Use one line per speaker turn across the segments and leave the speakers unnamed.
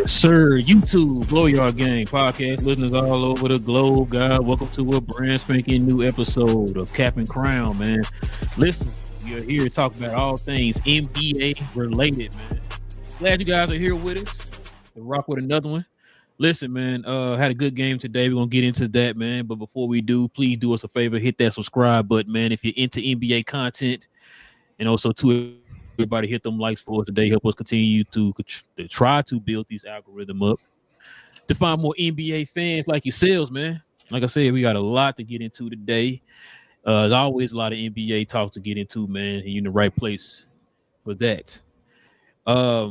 Yes, sir. YouTube, Blow Yard Gang podcast, listeners all over the globe, God. Welcome to a brand spanking new episode of Cap and Crown, man. Listen, we are here to talk about all things NBA related, man. Glad you guys are here with us to rock with another one. Listen, man, had a good game today. We're gonna get into that, man. But before we do, please do us a favor, hit that subscribe button, man. If you're into NBA content, and also to everybody, hit them likes for us today. Help us continue to try to build these algorithm up to find more NBA fans like yourselves, man. Like I said, we got a lot to get into today. There's always a lot of NBA talk to get into, man. And you're in the right place for that. Like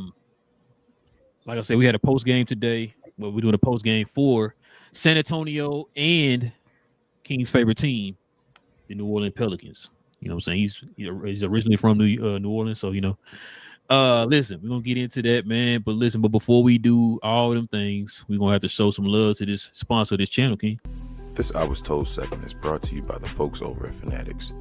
I said, we had a post game today. Well, we're doing a post game for San Antonio and King's favorite team, the New Orleans Pelicans. You know what I'm saying? He's originally from New Orleans, so listen, we're gonna get into that, man. But before we do all them things, we're gonna have to show some love to this sponsor of this channel, King.
This I Was Told segment is brought to you by the folks over at Fanatics.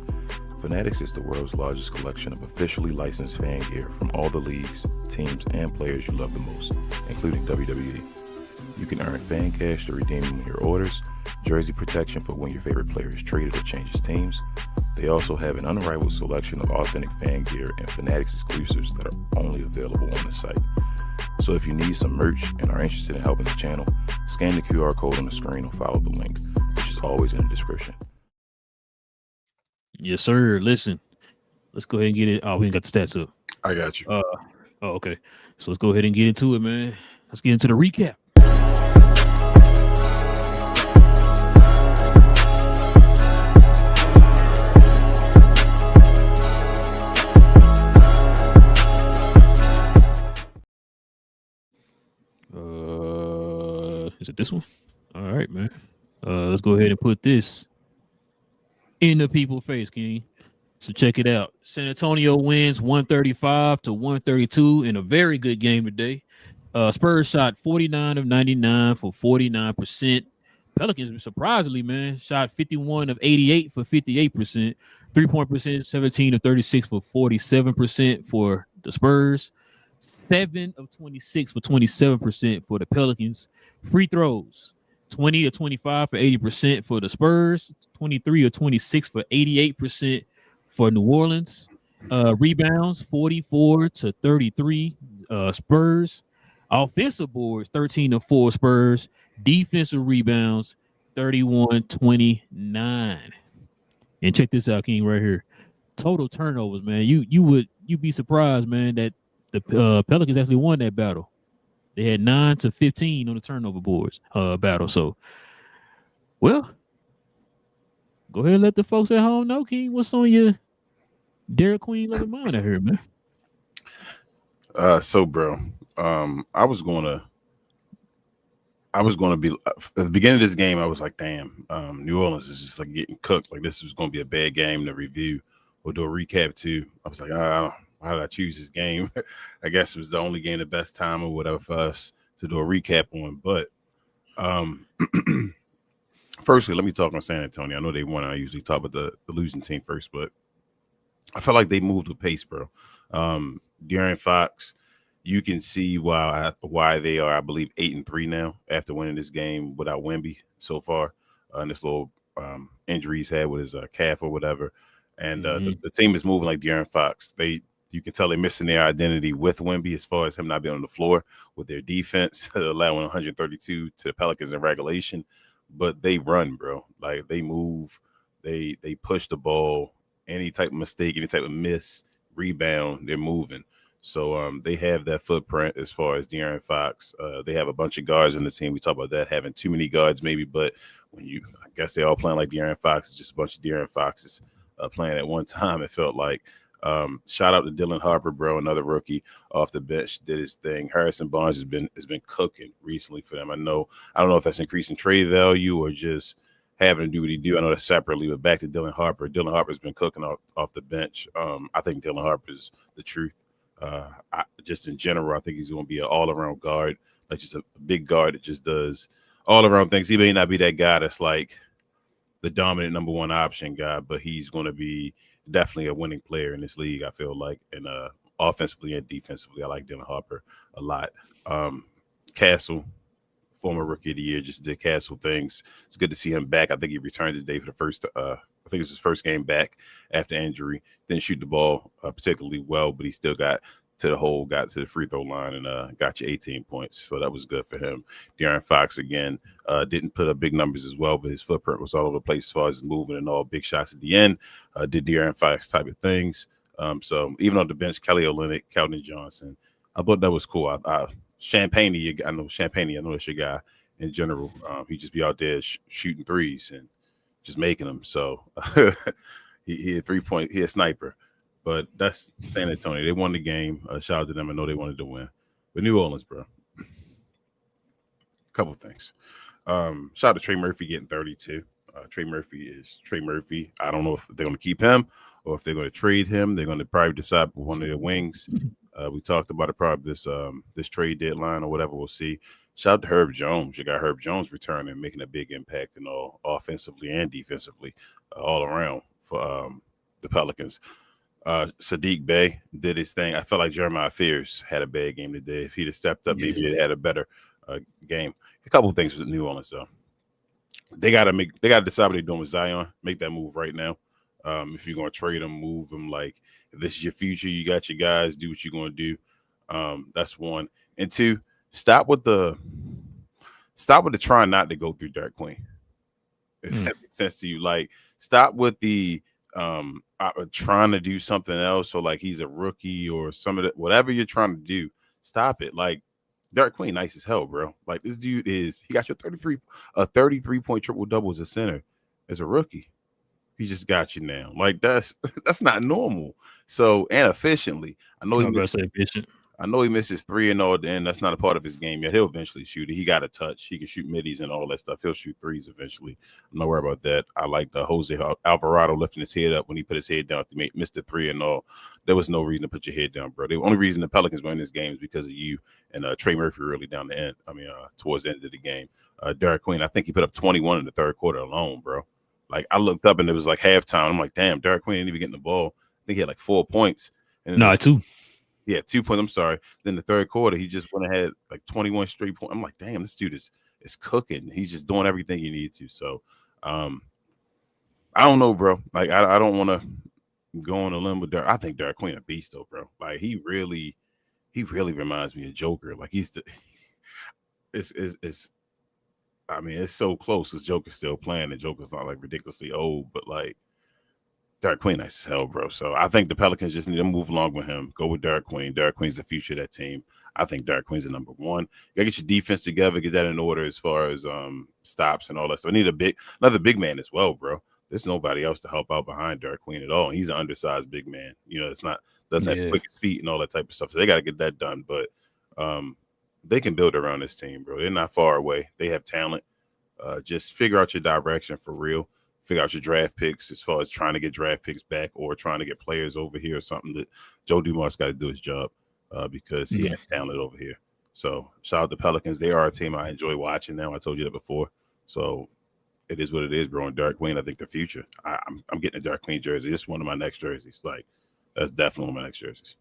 Fanatics is the world's largest collection of officially licensed fan gear from all the leagues, teams, and players you love the most, including WWE. You can earn fan cash to redeem when your orders, jersey protection for when your favorite player is traded or changes teams. They also have an unrivaled selection of authentic fan gear and Fanatics exclusives that are only available on the site. So if you need some merch and are interested in helping the channel, scan the QR code on the screen or follow the link, which is always in the description.
Yes, sir. Listen, let's go ahead and get it. Oh, we ain't got the stats up.
I got you.
Okay. So let's go ahead and get into it, man. Let's get into the recap. Is it this one? All right, man. Let's go ahead and put this in the people's face, King. So check it out. San Antonio wins 135-132 in a very good game today. Spurs shot 49 of 99 for 49%. Pelicans, surprisingly, man, shot 51 of 88 for 58%. 3-point percentage, 17 of 36 for 47% for the Spurs. 7 of 26 for 27% for the Pelicans. Free throws, 20 of 25 for 80% for the Spurs. 23 of 26 for 88% for New Orleans. Rebounds, 44 to 33 Spurs. Offensive boards, 13 of 4 Spurs. Defensive rebounds, 31-29. And check this out, King, right here. Total turnovers, man. You'd be surprised, man, that the Pelicans actually won that battle. They had 9 to 15 on the turnover boards battle. So, well, go ahead and let the folks at home know, King, what's on your Dairy Queen loving mind out here, man.
So, bro, I was gonna be at the beginning of this game. I was like, damn, New Orleans is just like getting cooked. Like this was gonna be a bad game to review or do a recap to. I was like, why did I choose this game? I guess it was the only game, the best time or whatever for us to do a recap on. But firstly, let me talk on San Antonio. I know they won. I usually talk about the losing team first, but I felt like they moved with pace, bro. De'Aaron Fox, you can see why they are, I believe, 8-3 now after winning this game without Wemby so far. And this little injury he's had with his calf or whatever. And the team is moving like De'Aaron Fox. You can tell they're missing their identity with Wemby as far as him not being on the floor with their defense, allowing 132 to the Pelicans in regulation. But they run, bro. Like they move, they push the ball. Any type of mistake, any type of miss, rebound, they're moving. So they have that footprint as far as De'Aaron Fox. They have a bunch of guards in the team. We talk about that having too many guards, maybe, but I guess they all playing like De'Aaron Fox. It's just a bunch of De'Aaron Foxes playing at one time. It felt like. Shout out to Dylan Harper, bro, another rookie off the bench, did his thing. Harrison Barnes has been cooking recently for them. I don't know if that's increasing trade value or just having to do what he do. I know that separately, but back to Dylan Harper. Dylan Harper's been cooking off the bench. I think Dylan Harper's the truth. Just in general, I think he's going to be an all-around guard, like just a big guard that just does all-around things. He may not be that guy that's like the dominant number one option guy, but he's going to be definitely a winning player in this league, I feel like. And offensively and defensively, I like Dylan Harper a lot. Castle, former rookie of the year, just did Castle things. It's good to see him back. I think he returned today for the first. I think it's his first game back after injury. Didn't shoot the ball particularly well, but he still got to the hole, got to the free throw line, and got you 18 points. So that was good for him. De'Aaron Fox again didn't put up big numbers as well, but his footprint was all over the place as far as his movement and all big shots at the end. Did De'Aaron Fox type of things. So even on the bench, Kelly Olynyk, Keldon Johnson, I thought that was cool. Champagne, I know that's your guy in general. He just be out there shooting threes and just making them. So he had 3-point, he a sniper. But that's San Antonio. They won the game. Shout out to them. I know they wanted to win. But New Orleans, bro. Couple things. Shout out to Trey Murphy getting 32. Trey Murphy is Trey Murphy. I don't know if they're going to keep him or if they're going to trade him. They're going to probably decide with one of their wings. We talked about it probably this trade deadline or whatever. We'll see. Shout out to Herb Jones. You got Herb Jones returning, making a big impact in all offensively and defensively, all around for the Pelicans. Sadiq Bey did his thing. I felt like Jeremiah Fears had a bad game today. If he'd have stepped up, maybe it had a better game. A couple of things with New Orleans though. They gotta decide what they're doing with Zion. Make that move right now. If you're gonna trade him, move him. Like if this is your future, you got your guys. Do what you're gonna do. That's one. And two, stop with the trying not to go through Derek Queen. If that makes sense to you, like stop with the trying to do something else, or like he's a rookie or some of that, whatever you're trying to do, stop it. Like Derek Queen, nice as hell, bro. Like this dude he got your 33-point triple double as a center as a rookie. He just got you now. Like that's not normal. So and efficiently, I know he misses three and all, and that's not a part of his game yet. He'll eventually shoot it. He got a touch. He can shoot middies and all that stuff. He'll shoot threes eventually. I'm not worried about that. I like the Jose Alvarado lifting his head up when he put his head down to make Mr. Three and all. There was no reason to put your head down, bro. The only reason the Pelicans win this game is because of you and Trey Murphy really down the end. Towards the end of the game. Derek Queen, I think he put up 21 in the third quarter alone, bro. Like I looked up and it was like halftime. I'm like, damn, Derek Queen didn't even get the ball. I think he had like 4 points.
No, 2.
Yeah, 2 points. I'm sorry. Then the third quarter, he just went ahead like 21 straight points. I'm like, damn, this dude is cooking. He's just doing everything you need to. So, I don't know, bro. Like, I don't want to go on a limb with Derek. I think Derek Queen a beast, though, bro. Like, he really reminds me of Joker. Like, it's so close as Joker's still playing, and Joker's not like ridiculously old, but like. Derek Queen, nice as hell, bro. So I think the Pelicans just need to move along with him. Go with Derek Queen. Derek Queen's the future of that team. I think Derek Queen's the number one. You gotta get your defense together, get that in order as far as stops and all that stuff. I need another big man as well, bro. There's nobody else to help out behind Derek Queen at all. He's an undersized big man. You know, doesn't have quickest feet and all that type of stuff. So they gotta get that done. But they can build around this team, bro. They're not far away. They have talent. Just figure out your direction for real. Figure out your draft picks as far as trying to get draft picks back or trying to get players over here or something. That Joe Dumars got to do his job because he has talent over here. So shout out to Pelicans. They are a team I enjoy watching now. I told you that before. So it is what it is, bro. And Derek Queen, I think the future. I'm getting a Derek Queen jersey. It's one of my next jerseys. Like that's definitely one of my next jerseys.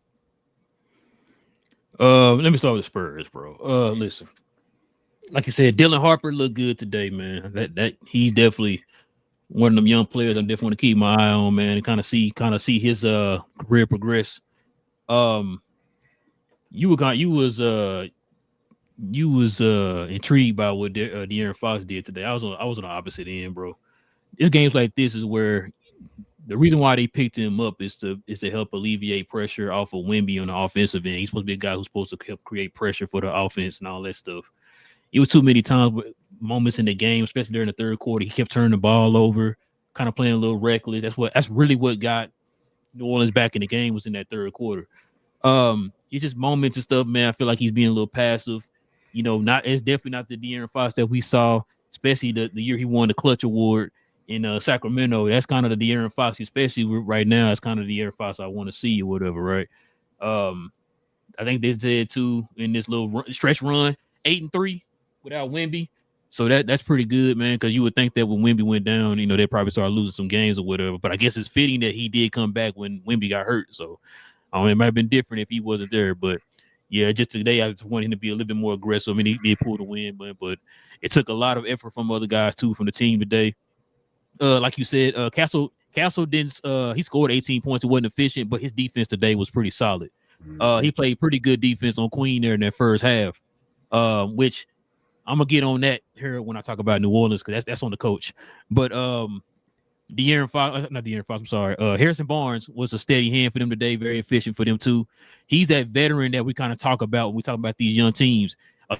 Let me start with the Spurs, bro. Listen, like you said, Dylan Harper looked good today, man. That he's definitely one of them young players I definitely want to keep my eye on, man, and kind of see his career progress. You was intrigued by what De'Aaron Fox did today. I was on the opposite end, bro. This games like this is where the reason why they picked him up is to help alleviate pressure off of Wemby on the offensive end. He's supposed to be a guy who's supposed to help create pressure for the offense and all that stuff. It was too many moments in the game, especially during the third quarter. He kept turning the ball over, kind of playing a little reckless. That's really what got New Orleans back in the game was in that third quarter. It's just moments and stuff, man. I feel like he's being a little passive. You know, it's definitely not the De'Aaron Fox that we saw, especially the year he won the Clutch Award in Sacramento. That's kind of the De'Aaron Fox, especially right now. It's kind of the De'Aaron Fox I want to see or whatever, right? I think they said too in this little stretch run, 8-3. Without Wemby. So that's pretty good, man, because you would think that when Wemby went down, you know, they probably started losing some games or whatever. But I guess it's fitting that he did come back when Wemby got hurt. So it might have been different if he wasn't there. But yeah, just today I just wanted him to be a little bit more aggressive. I mean, he did pull the win, but it took a lot of effort from other guys too from the team today. Like you said, Castle didn't. He scored 18 points. It wasn't efficient, but his defense today was pretty solid. He played pretty good defense on Queen there in that first half, which I'm gonna get on that here when I talk about New Orleans because that's on the coach. But De'Aaron Fox, not De'Aaron Fox. I'm sorry. Harrison Barnes was a steady hand for them today. Very efficient for them too. He's that veteran that we kind of talk about when we talk about these young teams. A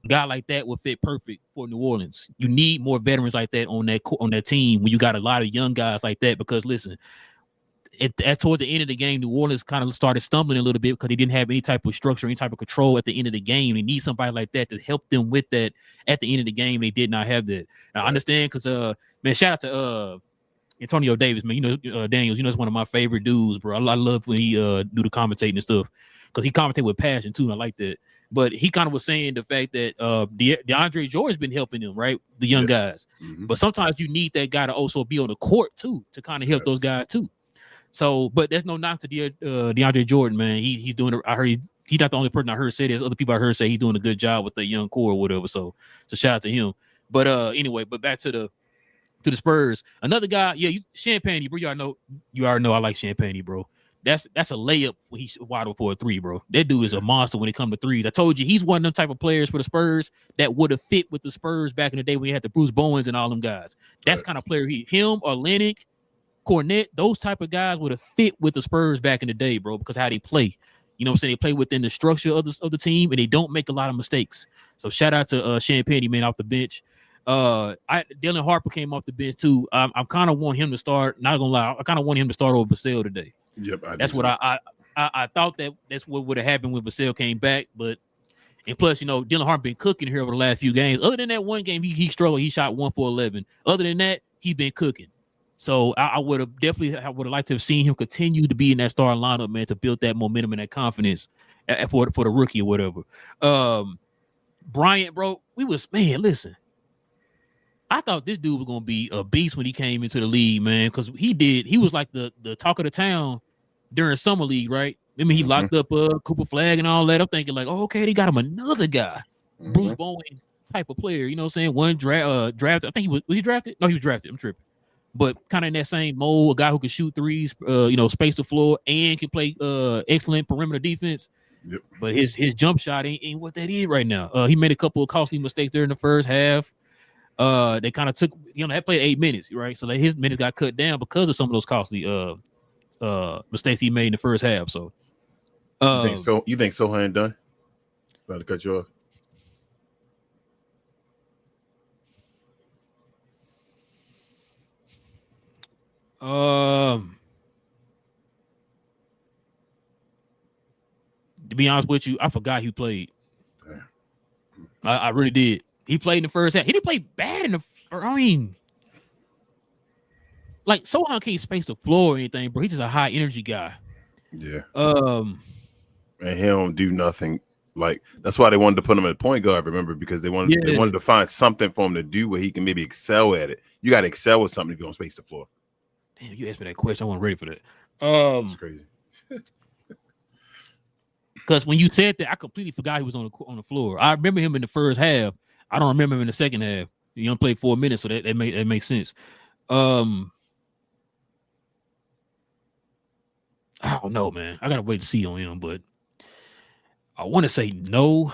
guy like that would fit perfect for New Orleans. You need more veterans like that on that team when you got a lot of young guys like that. Because listen, towards the end of the game, New Orleans kind of started stumbling a little bit because they didn't have any type of structure, any type of control at the end of the game. They need somebody like that to help them with that at the end of the game. They did not have that. Now, I understand because, man, shout out to Antonio Davis, man. You know, Daniels, it's one of my favorite dudes, bro. I love when he do the commentating and stuff because he commentated with passion too, and I like that. But he kind of was saying the fact that DeAndre Jordan's been helping them, right? The young guys. But sometimes you need that guy to also be on the court too to kind of help those guys too. So, but there's no knock to DeAndre Jordan, man. He's doing it. I heard he's not the only person I heard say this. Other people I heard say he's doing a good job with the young core or whatever. So shout out to him. But anyway, but back to the Spurs. Another guy, Champagne, bro. You already know I like Champagne, bro. That's a layup when he's wide open for a three, bro. That dude is a monster when it comes to threes. I told you he's one of them type of players for the Spurs that would have fit with the Spurs back in the day when you had the Bruce Bowens and all them guys. That's kind of player him or Lennox. Cornette, those type of guys would have fit with the Spurs back in the day, bro, because how they play. You know what I'm saying? They play within the structure of the team, and they don't make a lot of mistakes. So shout out to Champagne, man, off the bench. Dylan Harper came off the bench, too. I kind of want him to start, not going to lie, I kind of want him to start over Vassell today.
Yep,
that's what I thought that's what would have happened when Vassell came back, but and plus, Dylan Harper been cooking here over the last few games. Other than that one game, he struggled. He shot 1 for 11. Other than that, he been cooking. So I would have liked to have seen him continue to be in that starting lineup, man, to build that momentum and that confidence for the rookie or whatever. Bryant, bro, listen. I thought this dude was gonna be a beast when he came into the league, man, because he was like the talk of the town during summer league, right? I mean, he locked up Cooper Flag and all that. I'm thinking like, oh, okay, they got him another guy, Bruce Bowen type of player. You know what I'm saying? One draft. I think was he drafted? No, he was drafted. I'm tripping. But kind of in that same mold, a guy who can shoot threes, space the floor and can play excellent perimeter defense.
Yep.
But his jump shot ain't what that is right now. He made a couple of costly mistakes there in the first half. They kind of took, they played 8 minutes, right? So his minutes got cut down because of some of those costly mistakes he made in the first half. So,
you think Sohan done? About to cut you off.
To be honest with you, I forgot he played. I really did. He played in the first half. He didn't play bad in the first. I mean, like Sohan can't space the floor or anything, bro. He's just a high energy guy.
Yeah. And he don't do nothing. Like that's why they wanted to put him at point guard. Remember, because they wanted to find something for him to do where he can maybe excel at it. You got to excel with something if you don't space the floor.
Damn, you asked me that question. I wasn't ready for that.
That's crazy.
Because when you said that, I completely forgot he was on the floor. I remember him in the first half. I don't remember him in the second half. He only played 4 minutes, so that makes sense. I don't know, man. I gotta wait to see on him, but I want to say no,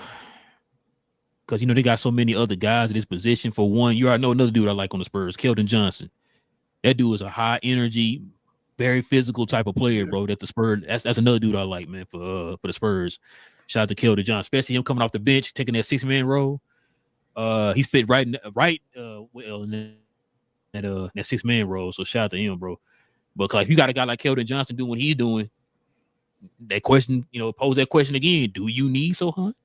because they got so many other guys at this position. For one, you already know another dude I like on the Spurs, Keldon Johnson. That dude is a high energy, very physical type of player, bro. That the Spurs, that's another dude I like, man, for the Spurs. Shout out to Keldon Johnson, especially him coming off the bench, taking that 6-man role. He's fit right in that 6-man role. So shout out to him, bro. But like you got a guy like Keldon Johnson doing what he's doing, that question, pose that question again. Do you need Sohan?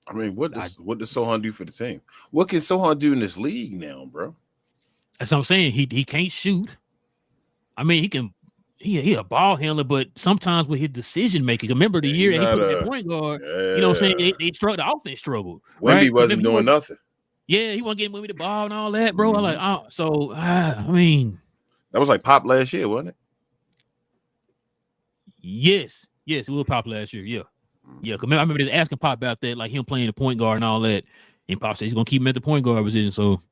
I mean, what does Sohan do for the team? What can Sohan do in this league now, bro?
That's what I'm saying. He can't shoot. I mean, he a ball handler, but sometimes with his decision making. Remember the year he put him at point guard. You know what I'm saying? They struggled. The offense struggled.
Wemby wasn't doing nothing.
Yeah, he wasn't getting Wemby the ball and all that, bro. I'm like, I mean,
that was like Pop last year, wasn't it?
Yes, it was Pop last year. Yeah. Yeah, because I remember asking Pop about that, like him playing the point guard and all that. And Pop said he's gonna keep him at the point guard position. So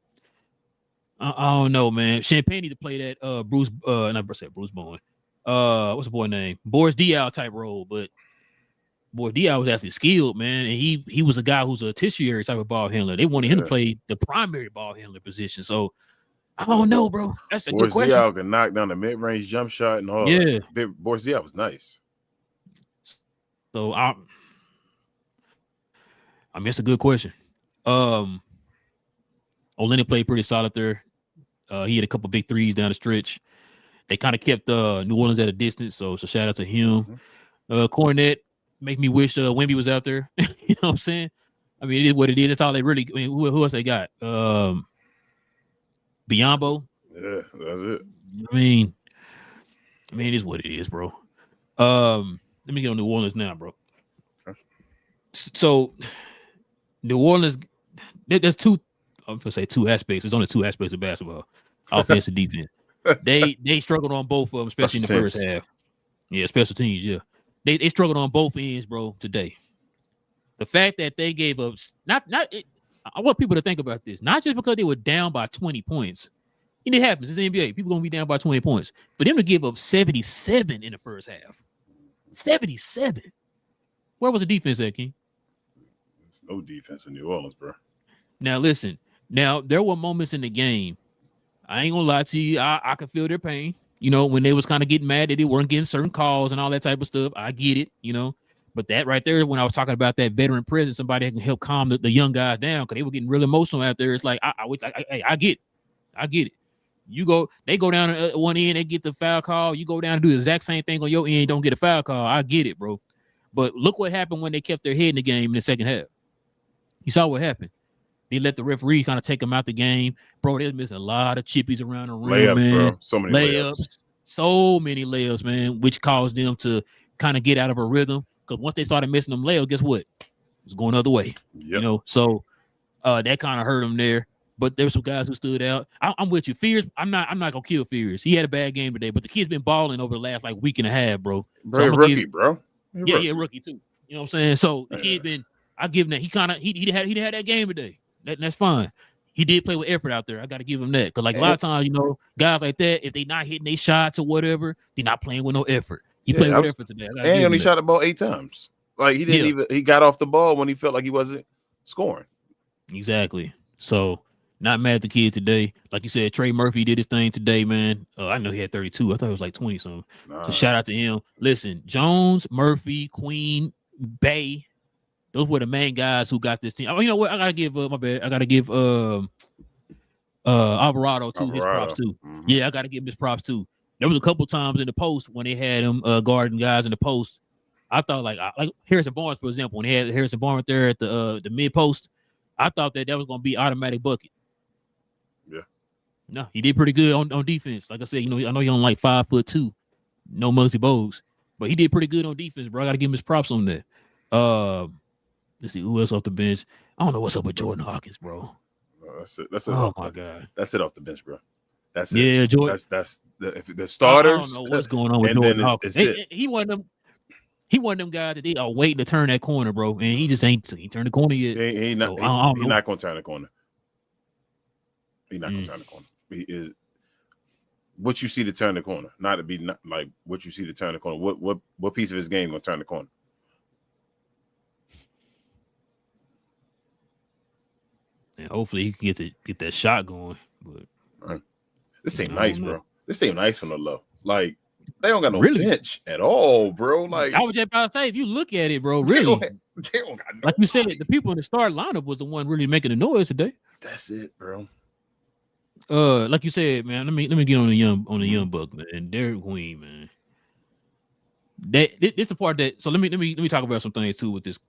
I don't know, man. Champagne need to play that Bruce Bruce Bowen. What's the boy name? Boris Diaw type role, but boy, Diaw was actually skilled, man, and he was a guy who's a tertiary type of ball handler. They wanted him to play the primary ball handler position. So I don't know, bro. That's a good question.
Boris Diaw can knock down the mid-range jump shot and all.
Yeah,
Boris Diaw was nice.
So I mean, it's a good question. Olenek played pretty solid there. He had a couple big threes down the stretch. They kind of kept New Orleans at a distance, so shout out to him. Cornette make me wish Wemby was out there. You know what I'm saying? I mean, it is what it is. That's all they really. I mean, who else they got? Biombo.
Yeah, that's it.
I mean, it is what it is, bro. Let me get on New Orleans now, bro. So, New Orleans, there's two. I'm gonna say two aspects. There's only two aspects of basketball: offense and defense. They struggled on both of them, especially in the first half. Yeah, special teams. Yeah, they struggled on both ends, bro. Today, the fact that they gave up I want people to think about this. Not just because they were down by 20 points. And it happens. It's the NBA. People gonna be down by 20 points. For them to give up 77 in the first half, 77. Where was the defense at, King?
There's no defense in New Orleans, bro.
Now listen. Now there were moments in the game. I ain't gonna lie to you. I could feel their pain. You know, when they was kind of getting mad that they weren't getting certain calls and all that type of stuff. I get it. You know, but that right there, when I was talking about that veteran presence, somebody that can help calm the young guys down because they were getting real emotional out there. It's like I get it. They go down at one end, they get the foul call. You go down and do the exact same thing on your end, don't get a foul call. I get it, bro. But look what happened when they kept their head in the game in the second half. You saw what happened. They let the referee kind of take them out the game. Bro, they're missing a lot of chippies around the rim, man.
Bro. So many layups.
So many layups, man, which caused them to kind of get out of a rhythm. Because once they started missing them layups, guess what? It was going the other way. Yep. You know, so that kind of hurt them there. But there's some guys who stood out. I'm with you. Fears, I'm not gonna kill Fears. He had a bad game today, but the kid's been balling over the last like week and a half, bro.
So rookie, bro.
Yeah, rookie too. You know what I'm saying? So the kid been, I give him that. He had that game today. That's fine. He did play with effort out there. I got to give him that. Because like a lot of times, you know, guys like that, if they not hitting their shots or whatever, they're not playing with no effort. He played with effort today.
And he only shot the ball 8 times. Like he didn't even. He got off the ball when he felt like he wasn't scoring.
Exactly. So not mad at the kid today. Like you said, Trey Murphy did his thing today, man. I know he had 32. I thought it was like 20 something. So shout out to him. Listen, Jones, Murphy, Queen, Bay. Those were the main guys who got this team. Oh, you know what? I gotta give Alvarado too his props too. Mm-hmm. Yeah, I gotta give him his props too. There was a couple times in the post when they had him guarding guys in the post. I thought like Harrison Barnes, for example, when they had Harrison Barnes there at the mid post, I thought that was gonna be automatic bucket.
Yeah.
No, he did pretty good on defense. Like I said, you know, I know he's on like 5'2", no Muggsy Bogues, but he did pretty good on defense, bro. I gotta give him his props on that. Let's see who else off the bench. I don't know what's up with Jordan Hawkins, bro.
That's it.
Oh my god,
that's it off the bench, bro. That's it.
Yeah, Jordan.
That's the starters.
I don't know what's going on with Jordan Hawkins. He one of them guys that they are waiting to turn that corner, bro, and he just ain't turned the corner yet.
He's not going to turn the corner. He's not going to turn the corner. He is what you see to turn the corner, not to be not like what you see to turn the corner. What piece of his game going to turn the corner?
And hopefully he can get that shot going. But
this team nice, bro. This team nice from the low. Like they don't got no bench at all, bro. Like
I was just about to say, if you look at it, bro, really,
they don't got no
like you said, the people in the start lineup was the one really making the noise today.
That's it, bro.
Like you said, man. Let me get on the young buck, man. Derek Queen, man. This the part that. So let me talk about some things too with this.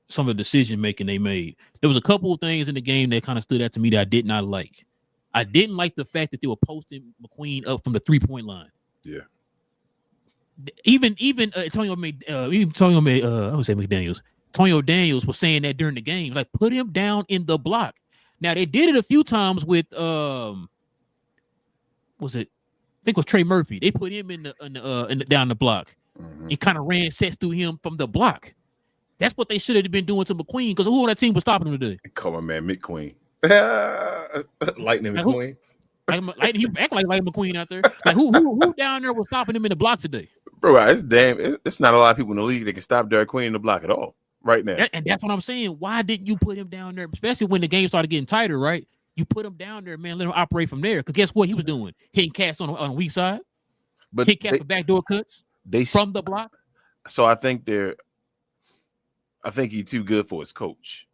Some of the decision making they made. There was a couple of things in the game that kind of stood out to me that I did not like. I didn't like the fact that they were posting McQueen up from the 3-point line.
Yeah.
Even Antonio Daniels was saying that during the game, like put him down in the block. Now they did it a few times with was it? I think it was Trey Murphy. They put him in the down the block. Mm-hmm. It kind of ran sets through him from the block. That's what they should have been doing to McQueen. Because who on that team was stopping him today?
Come on, man, McQueen. Lightning McQueen.
Like he act like McQueen out there. Like who down there was stopping him in the block today?
Bro, it's not a lot of people in the league that can stop Derek Queen in the block at all right now.
And that's what I'm saying. Why didn't you put him down there, especially when the game started getting tighter, right? You put him down there, man, let him operate from there. Because guess what he was doing? Hitting cats on the weak side.
But
hit cats for backdoor cuts from the block.
So I think he's too good for his coach.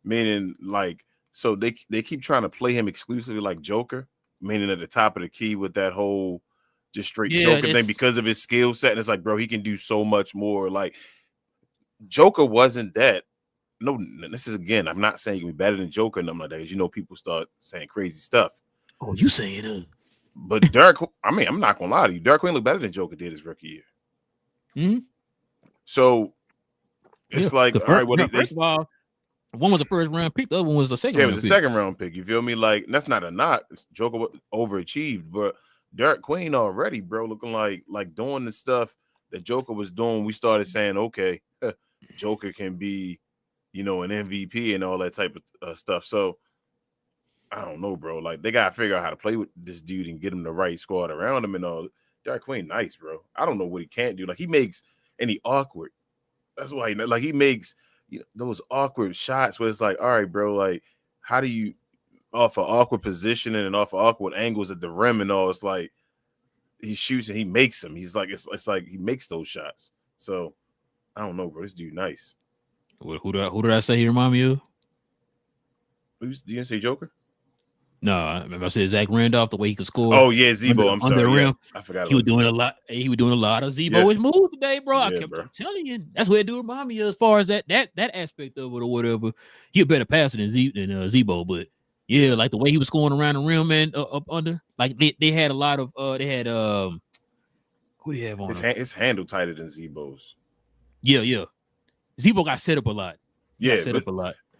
Meaning, like, so they keep trying to play him exclusively like Joker, meaning at the top of the key with that whole just straight Joker thing because of his skill set. And it's like, bro, he can do so much more. Like, Joker wasn't that. No, this is, again, I'm not saying he can be better than Joker and nothing like that. Because, people start saying crazy stuff.
Oh, you saying it?
But Derek, I'm not going to lie to you. Derek Queen looked better than Joker did his rookie year.
Mm-hmm.
So, it's like, all right, well,
first of all, one was a first round pick, the other one was a second round pick.
Yeah, it was a second round pick. You feel me? Like, that's not a knock. Joker overachieved, but Derek Queen already, bro, looking like doing the stuff that Joker was doing. We started saying, okay, Joker can be, an MVP and all that type of stuff. So, I don't know, bro. Like, they got to figure out how to play with this dude and get him the right squad around him and all. Derek Queen, nice, bro. I don't know what he can't do. Like, he makes any awkward. That's why, he makes those awkward shots where it's like, all right, bro, like, how do you off of awkward positioning and off of awkward angles at the rim and all? It's like he shoots and he makes them. He's like, it's like he makes those shots. So I don't know, bro. This dude nice.
Who did I say he remind me of?
You didn't say Joker?
No, I said Zach Randolph, the way he could score.
Oh yeah, Zebo. I'm sorry. Yes,
I forgot. He was doing a lot. He was doing a lot of Zebo's moves today, bro. I'm telling you, that's what it do remind me of as far as that aspect of it or whatever. He a better passer than Zebo, but yeah, like the way he was scoring around the rim, man, up under. Like they had a lot of who do you have on?
His handle tighter than Zebo's.
Yeah. Zebo got set up a lot.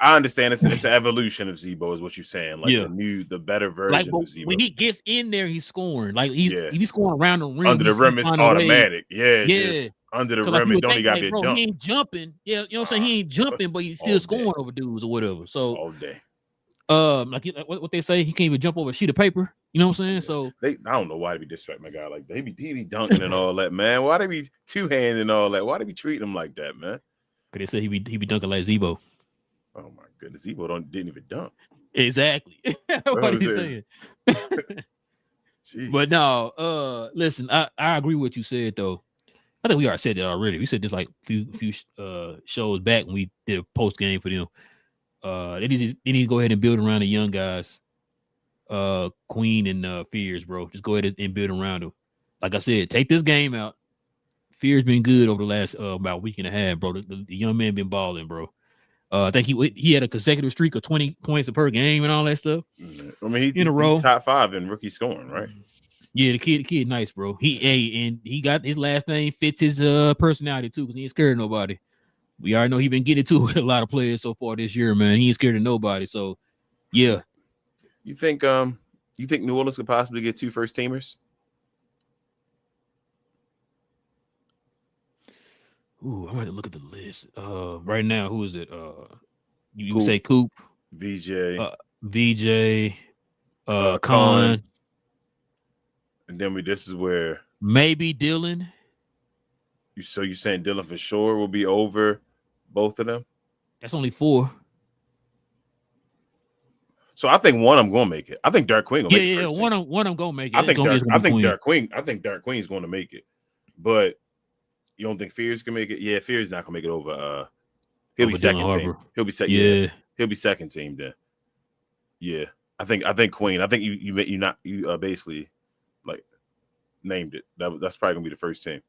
I
understand it's an evolution of Zebo, is what you're saying. Like the better version of Zebo.
When he gets in there, he's scoring. Like he's scoring around the rim.
Under the rim, it's automatic. Just under the rim, it don't even got to be a jump.
He ain't jumping. Yeah, you know what I'm saying? He ain't jumping, but he's still scoring over dudes or whatever. So
all day.
Like what they say, he can't even jump over a sheet of paper. You know what I'm saying? So
I don't know why they be disrespecting my guy like that. He be dunking and all that, man. Why they be two-handed and all that? Why they be treating him like that, man?
Because they say he be dunking like Zebo.
Oh my goodness, Zebo didn't even dunk.
Exactly. What are you saying? But no, listen, I agree with what you said though. I think we already said that already. We said this like a few shows back when we did a post game for them. They need to go ahead and build around the young guys. Queen and Fears, bro. Just go ahead and build around them. Like I said, take this game out. Fears been good over the last about a week and a half, bro. The young man been balling, bro. I think he had a consecutive streak of 20 points per game and all that stuff.
I mean, he's in a row, top 5 in rookie scoring, right?
Yeah, the kid, nice, bro. He got his last name fits his personality too, because he ain't scared of nobody. We already know he been getting to with a lot of players so far this year, man. He ain't scared of nobody. So, yeah.
You think New Orleans could possibly get 2 first teamers?
Ooh, I'm going to look at the list. Right now, who is it? You say Coop,
VJ,
Khan,
and then this is where
maybe Dylan.
So you saying Dylan for sure will be over both of them?
That's only 4.
So I think one of them gonna make it. I think Derek Queen will make it.
Yeah, one of them gonna make it.
I think Derek Queen is gonna make it. But you don't think Fears can make it? Yeah, Fears not gonna make it over. He'll be second team. He'll be second. Yeah, he'll be second team then. Yeah, I think Queen. I think you basically like named it. That's probably gonna be the first team.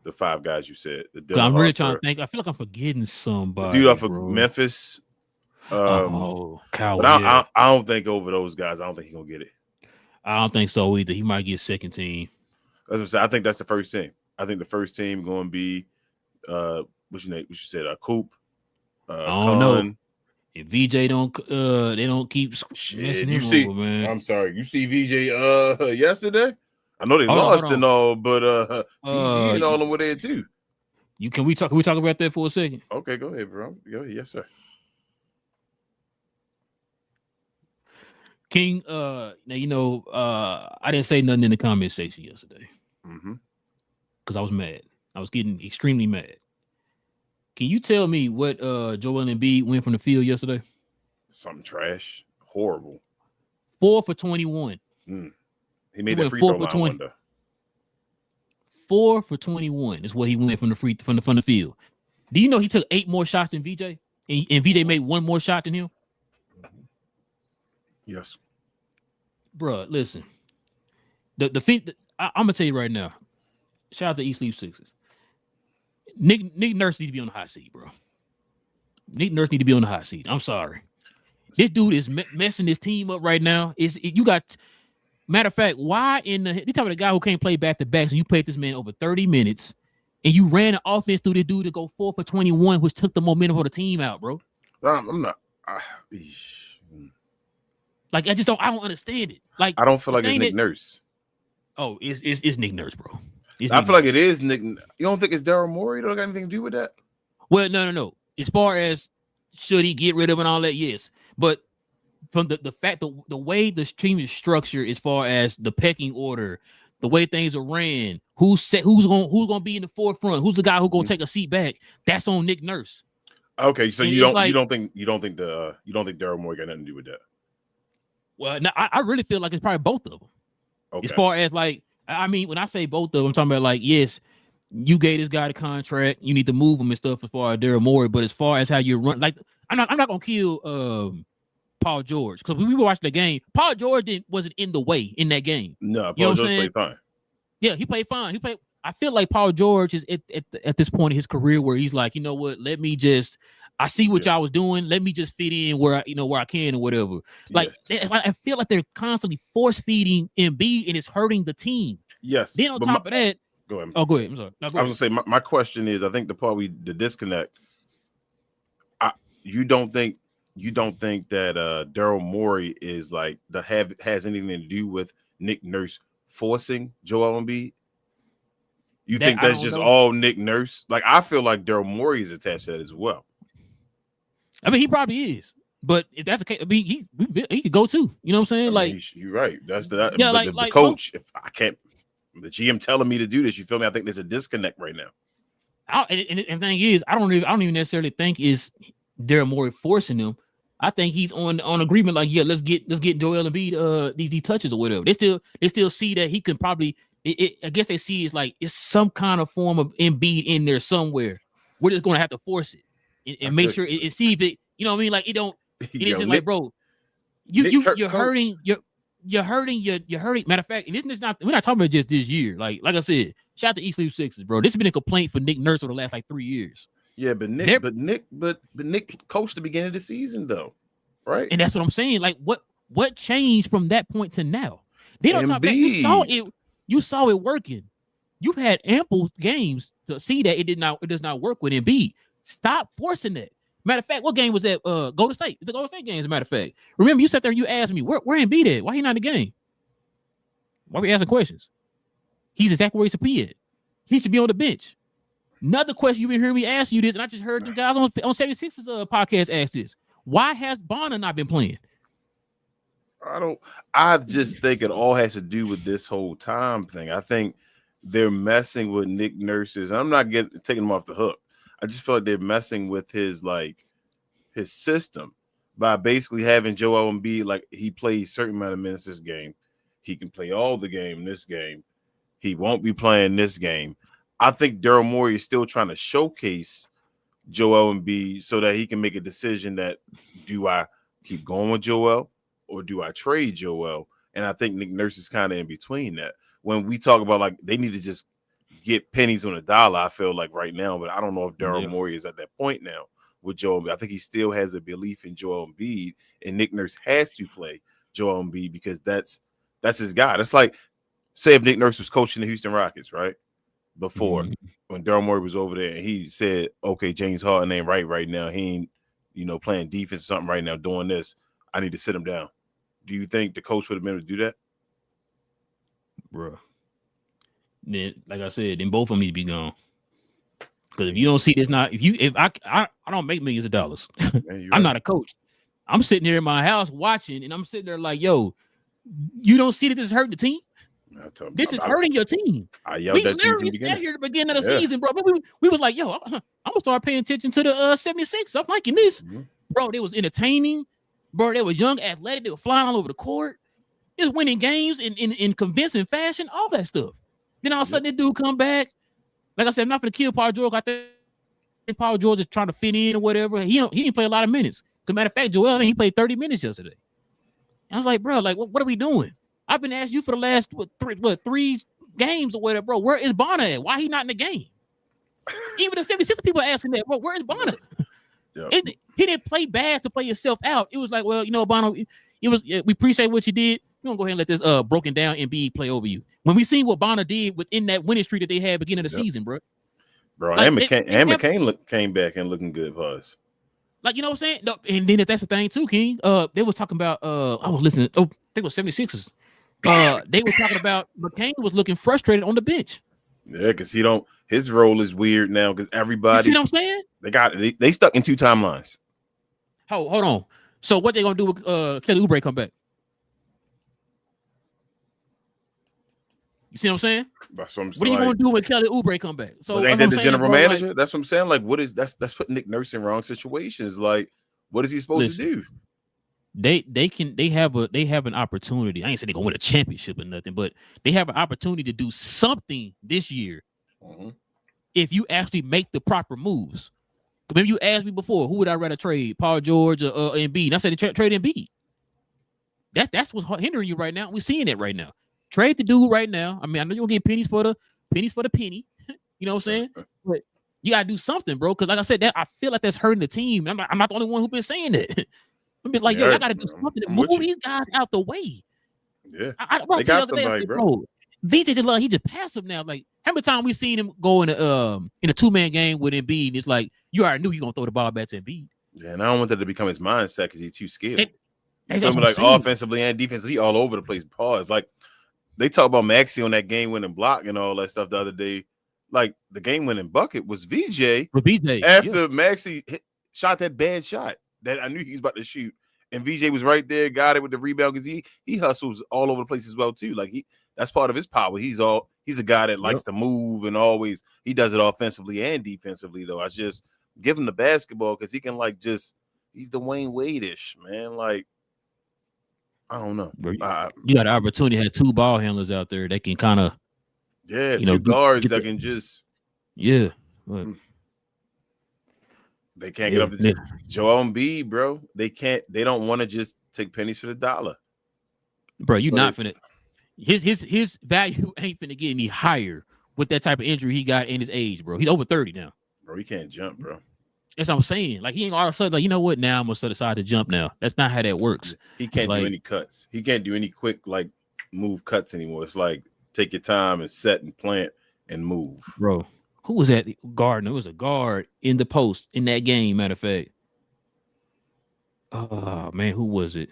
The 5 guys you said.
I'm really trying to think. I feel like I'm forgetting somebody.
The dude off of Memphis.
Kyle.
But I don't think over those guys. I don't think he's gonna get it.
I don't think so either. He might get second team.
That's what I'm saying. I think that's the first team. I think the first team going to be what's your name? What you said? Coop.
I don't know. If VJ they don't keep messing him over, man.
I'm sorry. You see VJ yesterday? I know they lost and all, but PG and all them were there too.
Can we talk about that for a second?
Okay, go ahead, bro. Go ahead. Yes, sir.
King, now I didn't say nothing in the comment section yesterday because I was mad. I was getting extremely mad. Can you tell me what Joel Embiid went from the field yesterday?
Something trash, horrible.
4 for 21.
He made the free throw line window.
4 for 21 is what he went from the field. Do you know he took 8 more shots than VJ, and VJ made 1 more shot than him?
Yes,
Bruh, listen. I'm gonna tell you right now. Shout out to East Leaf Sixers. Nick Nurse need to be on the hot seat, bro. Nick Nurse need to be on the hot seat. I'm sorry. This dude is messing his team up right now. You got, matter of fact, why you talking about a guy who can't play back to backs and you played this man over 30 minutes and you ran an offense through this dude to go 4 for 21, which took the momentum of the team out, bro.
I'm not.
Like I don't understand it. Like
I don't feel like it's Nick Nurse.
Oh, it's Nick Nurse, bro.
I feel like it is Nick. You don't think it's Daryl Morey? Don't got anything to do with that?
Well, no. As far as should he get rid of and all that, yes. But from the fact the way the team is structured, as far as the pecking order, the way things are ran, who's gonna be in the forefront, who's the guy who's gonna take a seat back, that's on Nick Nurse.
Okay, so you don't think Daryl Morey got nothing to do with that?
Well, no, I really feel like it's probably both of them. Okay. As far as like, I mean, when I say both of them, I'm talking about like, yes, you gave this guy the contract, you need to move him and stuff as far as Daryl Morey, but as far as how you run, like, I'm not gonna kill Paul George because we were watching the game. Paul George wasn't in the way in that game.
No, Paul George played fine.
Yeah, he played fine. I feel like Paul George is at this point in his career where he's like, you know what? I see what y'all was doing. Let me just fit in where I can or whatever. Like, I feel like they're constantly force feeding Embiid and it's hurting the team.
Yes.
Then on top of that,
go ahead.
Oh, go ahead. I'm sorry. No,
I was gonna say my question is, I think the disconnect. You don't think that Daryl Morey is like has anything to do with Nick Nurse forcing Joel Embiid? You think that's just all Nick Nurse? Like, I feel like Daryl Morey is attached to that as well.
I mean, he probably is, but if that's the case, I mean, he could go too. You know what I'm saying?
You're right. That's the coach. If I can't, the GM telling me to do this. You feel me? I think there's a disconnect right now.
And the thing is, I don't even necessarily think it's Daryl Morey forcing him. I think he's on agreement. Like, yeah, let's get Joel Embiid these touches or whatever. They still see that he can probably. I guess they see it's some kind of form of Embiid in there somewhere. We're just going to have to force it and make sure and see if it. You know what I mean? Like, it don't. It is just like, bro, you're hurting. You're hurting. Matter of fact, and this is not. We're not talking about just this year. Like I said, shout out to East Leaf Sixers, bro. This has been a complaint for Nick Nurse over the last 3 years.
Yeah, but Nick coached the beginning of the season though, right?
And that's what I'm saying. Like, what changed from that point to now? They don't talk about. You saw it working. You've had ample games to see that it does not work with Embiid. Stop forcing it. Matter of fact, what game was that? Golden State. It's the Golden State game, as a matter of fact. Remember, you sat there and you asked me, where Embiid at? Why he not in the game? Why we asking questions? He's exactly where he should be at. He should be on the bench. Another question you've been hearing me ask you this, and I just heard the guys on 76ers podcast ask this. Why has Bonner not been playing?
I just think it all has to do with this whole time thing. I think they're messing with Nick Nurse's. I'm not taking him off the hook. I just feel like they're messing with his system by basically having Joel Embiid, like, he plays a certain amount of minutes this game. He can play all the game this game. He won't be playing this game. I think Daryl Morey is still trying to showcase Joel Embiid so that he can make a decision that, do I keep going with Joel or do I trade Joel? And I think Nick Nurse is kind of in between that. When we talk about, like, they need to just get pennies on a dollar, I feel like right now, but I don't know if Daryl Morey is at that point now with Joel Embiid. I think he still has a belief in Joel Embiid, and Nick Nurse has to play Joel Embiid because that's his guy. That's like, say if Nick Nurse was coaching the Houston Rockets, right? Before, when Daryl Morey was over there and he said, okay, James Harden ain't right now. He ain't, playing defense or something right now, doing this. I need to sit him down. Do you think the coach would have been able to do that?
Bro. Then, like I said, then both of them need to be gone. Because if you don't see this, if I don't make millions of dollars,
Man,
I'm not a coach. I'm sitting there in my house watching, and I'm sitting there like, yo, you don't see that this is hurting the team. This is hurting your team. We literally sat here at the beginning of the season, bro. We was like, yo, I'm gonna start paying attention to the 76. I'm liking this, bro. They was entertaining, bro. They were young, athletic. They were flying all over the court. Just winning games in convincing fashion, all that stuff. Then all of a sudden, this dude come back. Like I said, I'm not gonna kill Paul George. I think Paul George is trying to fit in or whatever. He didn't play a lot of minutes. As a matter of fact, Joel, he played 30 minutes yesterday. And I was like, bro, like, what are we doing? I've been asking you for the last three games or whatever, bro. Where is Bonner at? Why he not in the game? Even the 76 people are asking that, bro. Where is Bonner? He didn't play bad to play himself out. It was like, well, Bonner, we appreciate what you did. We're gonna go ahead and let this broken down Embiid play over you. When we seen what Bonner did within that winning streak that they had beginning of the season, bro.
Like, and McCain came back and looking good for us.
Like, you know what I'm saying? No, and then if that's the thing too, King. They were talking about I was listening. I think it was 76ers. They were talking about McCain was looking frustrated on the bench.
Yeah, because his role is weird now because everybody.
You see what I'm saying?
They stuck in two timelines.
Hold on. So what they gonna do with Kelly Oubre come back? You see what I'm saying?
That's what I'm saying.
What are you gonna do when Kelly Oubre come back? So
ain't that the general manager? That's what I'm saying. Like, that's putting Nick Nurse in wrong situations. Like, what is he supposed to do?
They have an opportunity. I ain't saying they're gonna win a championship or nothing, but they have an opportunity to do something this year if you actually make the proper moves. Maybe you asked me before, who would I rather trade, Paul George or Embiid? And I said trade Embiid. That's what's hindering you right now. We're seeing it right now. Trade the dude right now. I mean, I know you'll get pennies for the penny. You know what I'm saying? But you gotta do something, bro. Because like I said, I feel like that's hurting the team. I'm not the only one who's been saying that. I'm just like, yo, I gotta do something to move these guys out the way.
Yeah,
they got somebody, bro. VJ he just passive now. Like, how many times we seen him go in a two-man game with Embiid? It's like you already knew you gonna throw the ball back to Embiid.
Yeah, and I don't want that to become his mindset because he's too scared.
Like
offensively and defensively, all over the place. Pause. Like they talk about Maxey on that game-winning block and all that stuff the other day. Like the game-winning bucket was VJ. After Maxey shot that bad shot that I knew he was about to shoot, and VJ was right there, got it with the rebound because he hustles all over the place as well too. Like that's part of his power. He's a guy that likes to move and always he does it offensively and defensively though. I just give him the basketball because he can he's Dwayne Wade-ish, man. Like I don't know.
You got an opportunity to have two ball handlers out there that can kind of
two guards that can just
But,
they can't get up to Joel Embiid, bro. They don't want to just take pennies for the dollar.
Bro, you're not finna his value ain't finna get any higher with that type of injury he got in his age, bro. He's over 30 now.
Bro, he can't jump, bro.
That's what I'm saying. Like he ain't all of a sudden like, you know what? Now I'm gonna set aside to jump now. That's not how that works.
He can't do any cuts. He can't do any quick move cuts anymore. It's like take your time and set and plant and move.
Bro, who was that guard? It was a guard in the post in that game, matter of fact. Oh man, who was it?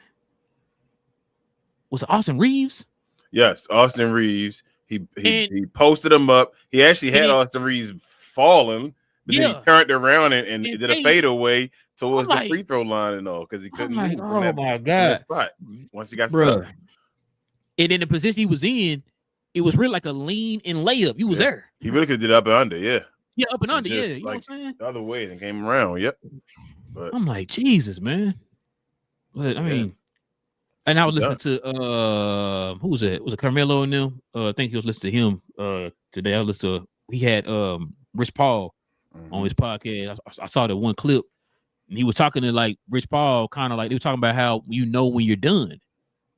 Was it Austin Reeves?
Yes, Austin Reeves. He posted him up. He actually had Austin Reeves falling. But then he turned around and did a fadeaway towards the free throw line and all because he couldn't move from that spot once he got stuck.
And in the position he was in, it was really like a lean and layup. You was there.
He really could have did up and under,
Yeah, up and under, You know what I'm saying?
The other way and came around, But
I'm like, Jesus, man. But I mean, and I was listening to who was it? Was it Carmelo and them? I think he was listening to him today. I listened to he had Rich Paul on his podcast. I saw that one clip, and he was talking to Rich Paul, kind of like they were talking about how you know when you're done,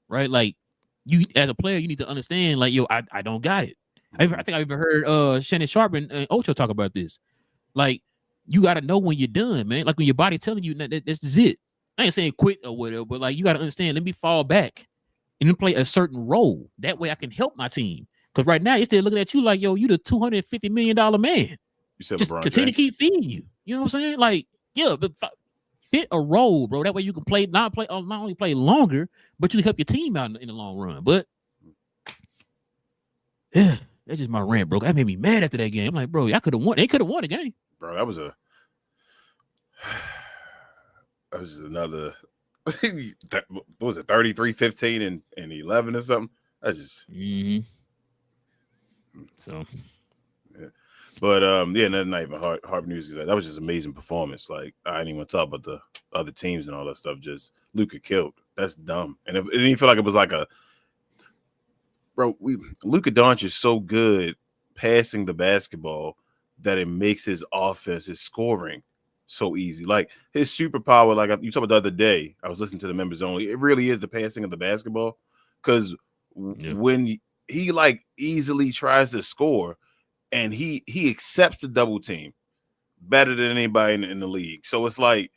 right? Like you as a player, you need to understand, like, yo, I don't got it. I think I even heard Shannon Sharp and Ocho talk about this. Like you got to know when you're done, man. Like when your body telling you that this is it. I ain't saying quit or whatever, but like you got to understand. Let me fall back and then play a certain role. That way I can help my team. Because right now, they're still looking at you like, yo, you the $250 million man.
You said
just
LeBron
continue
James.
to keep feeding you. You know what I'm saying? Like, but fit a role, bro. That way you can not only play longer, but you can help your team out in the long run. But That's just my rant, bro. That made me mad after that game. I'm like, bro, I could have won. They could have won the game.
Bro, that was another what was it, 33-15 and 11 or something? That's just
so
yeah. But another night, my heart news. That was just amazing performance. Like, I didn't even talk about the other teams and all that stuff. Just Luka killed. That's dumb. And it didn't feel like it was like a Luka Doncic is so good passing the basketball that it makes his offense, his scoring, so easy. Like, his superpower, like you talked about the other day, I was listening to the members only. It really is the passing of the basketball, because when he like easily tries to score, and he accepts the double team better than anybody in the league. So it's like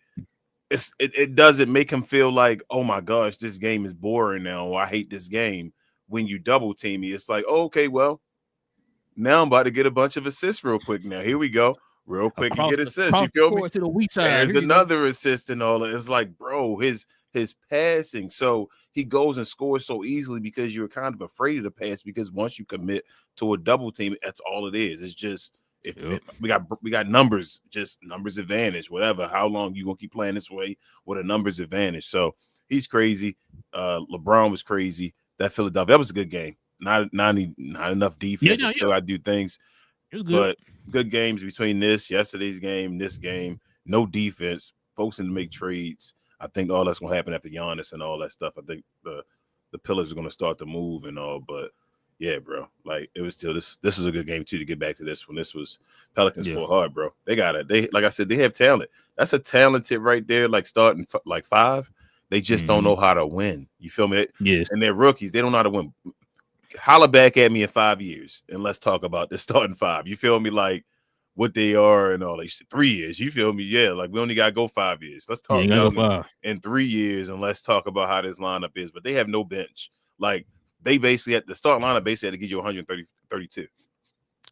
it doesn't make him feel like, oh my gosh, this game is boring now, or I hate this game. When you double team me, it's like, oh, okay, well, now I'm about to get a bunch of assists real quick. Now here we go, real quick, and get assists. You feel me?
To the weak side.
There's another assist and all that. It's like, bro, his passing. So he goes and scores so easily because you're kind of afraid of the pass, because once you commit to a double team, that's all it is. It's just if we got numbers, just numbers advantage, whatever. How long you gonna keep playing this way with a numbers advantage? So he's crazy. LeBron was crazy. That Philadelphia, that was a good game. Not enough defense. I do things.
It was good.
But good games between yesterday's game, this game. No defense, forcing to make trades. I think all that's going to happen after Giannis and all that stuff. I think the pillars are going to start to move and all. But yeah, bro, like, it was still this was a good game too, to get back to this one. This was Pelicans fought hard, bro. They got it. They, like I said, they have talent. That's a talented right there. Like, starting like five. They just don't know how to win. You feel me?
Yes.
And they're rookies. They don't know how to win. Holla back at me in 5 years, and let's talk about the starting five. You feel me? Like, what they are and all. Like, 3 years. You feel me? Yeah. Like, we only got to go 5 years. Let's talk about in 3 years, and let's talk about how this lineup is. But they have no bench. Like, they basically at the starting lineup basically had to give you 132.